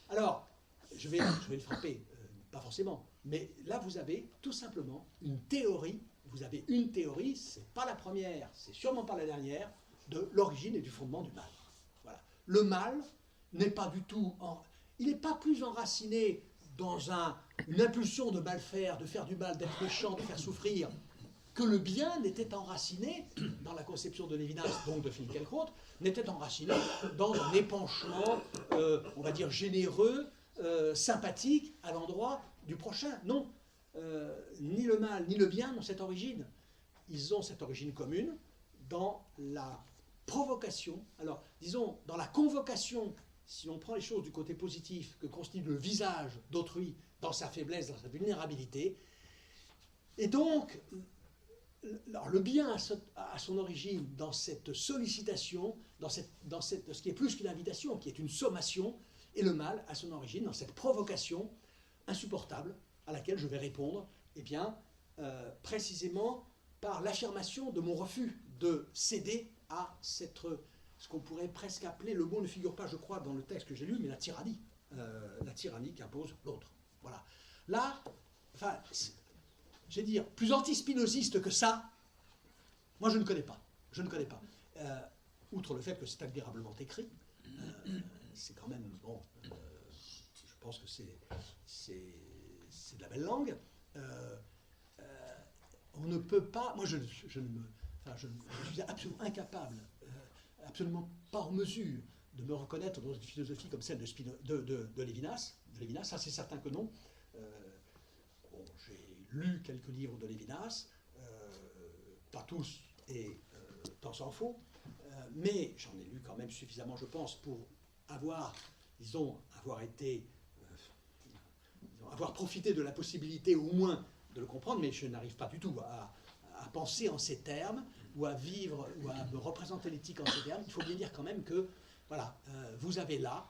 Speaker 2: Alors, je vais le frapper, pas forcément, mais là vous avez tout simplement une théorie, c'est pas la première, c'est sûrement pas la dernière, de l'origine et du fondement du mal. Voilà. Le mal n'est pas du tout, il n'est pas plus enraciné une impulsion de mal faire, de faire du mal, d'être méchant, de faire souffrir, que le bien n'était enraciné dans la conception de Lévinas, donc de Finkielkraut, n'était enraciné dans un épanchement, on va dire, généreux, sympathique à l'endroit du prochain. Non, ni le mal ni le bien n'ont cette origine. Ils ont cette origine commune dans la provocation, alors disons dans la convocation, si on prend les choses du côté positif, que constitue le visage d'autrui dans sa faiblesse, dans sa vulnérabilité. Et donc, alors, le bien a son origine dans cette sollicitation, dans ce qui est plus qu'une invitation, qui est une sommation, et le mal a son origine dans cette provocation insupportable à laquelle je vais répondre, eh bien, précisément par l'affirmation de mon refus de céder à ce qu'on pourrait presque appeler, le mot ne figure pas, je crois, dans le texte que j'ai lu, mais la tyrannie qu'impose l'autre. Voilà. Là, enfin, je vais dire, plus anti-spinoziste que ça, moi je ne connais pas. Je ne connais pas. Outre le fait que c'est admirablement écrit, c'est quand même, bon, je pense que c'est de la belle langue. On ne peut pas, moi je suis absolument incapable, absolument pas en mesure de me reconnaître dans une philosophie comme celle de Lévinas. Ça c'est certain que non. Bon, j'ai lu quelques livres de Lévinas, pas tous et tant s'en faut, mais j'en ai lu quand même suffisamment, je pense, pour avoir profité de la possibilité au moins de le comprendre, mais je n'arrive pas du tout à penser en ces termes, ou à vivre, ou à me représenter l'éthique en ces termes. Il faut bien dire quand même que, voilà, vous avez là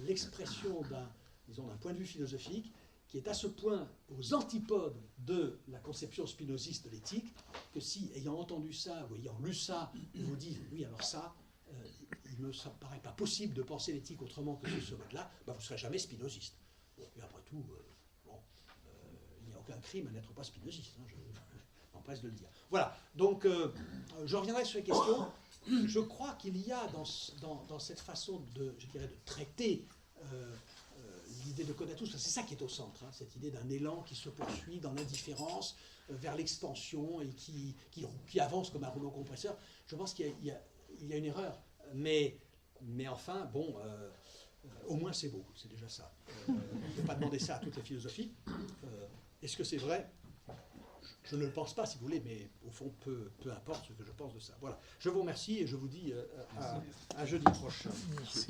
Speaker 2: l'expression d'un point de vue philosophique qui est à ce point aux antipodes de la conception spinoziste de l'éthique, que si, ayant entendu ça, ou ayant lu ça, vous dites, oui, alors ça, il ne me paraît pas possible de penser l'éthique autrement que sous ce mode-là, bah, vous ne serez jamais spinoziste. Bon, et après tout, il n'y a aucun crime à n'être pas spinoziste, hein, je m'empresse de le dire. Voilà, donc je reviendrai sur les questions. Je crois qu'il y a dans cette façon de traiter l'idée de Codatus, c'est ça qui est au centre, hein, cette idée d'un élan qui se poursuit dans l'indifférence vers l'expansion et qui avance comme un rouleau compresseur. Je pense qu'il y a une erreur, mais enfin, bon, au moins c'est beau, c'est déjà ça. On ne peut pas demander ça à toutes les philosophies. Est-ce que c'est vrai ? Je ne le pense pas, si vous voulez, mais au fond, peu importe ce que je pense de ça. Voilà, je vous remercie et je vous dis à jeudi prochain.
Speaker 3: Merci.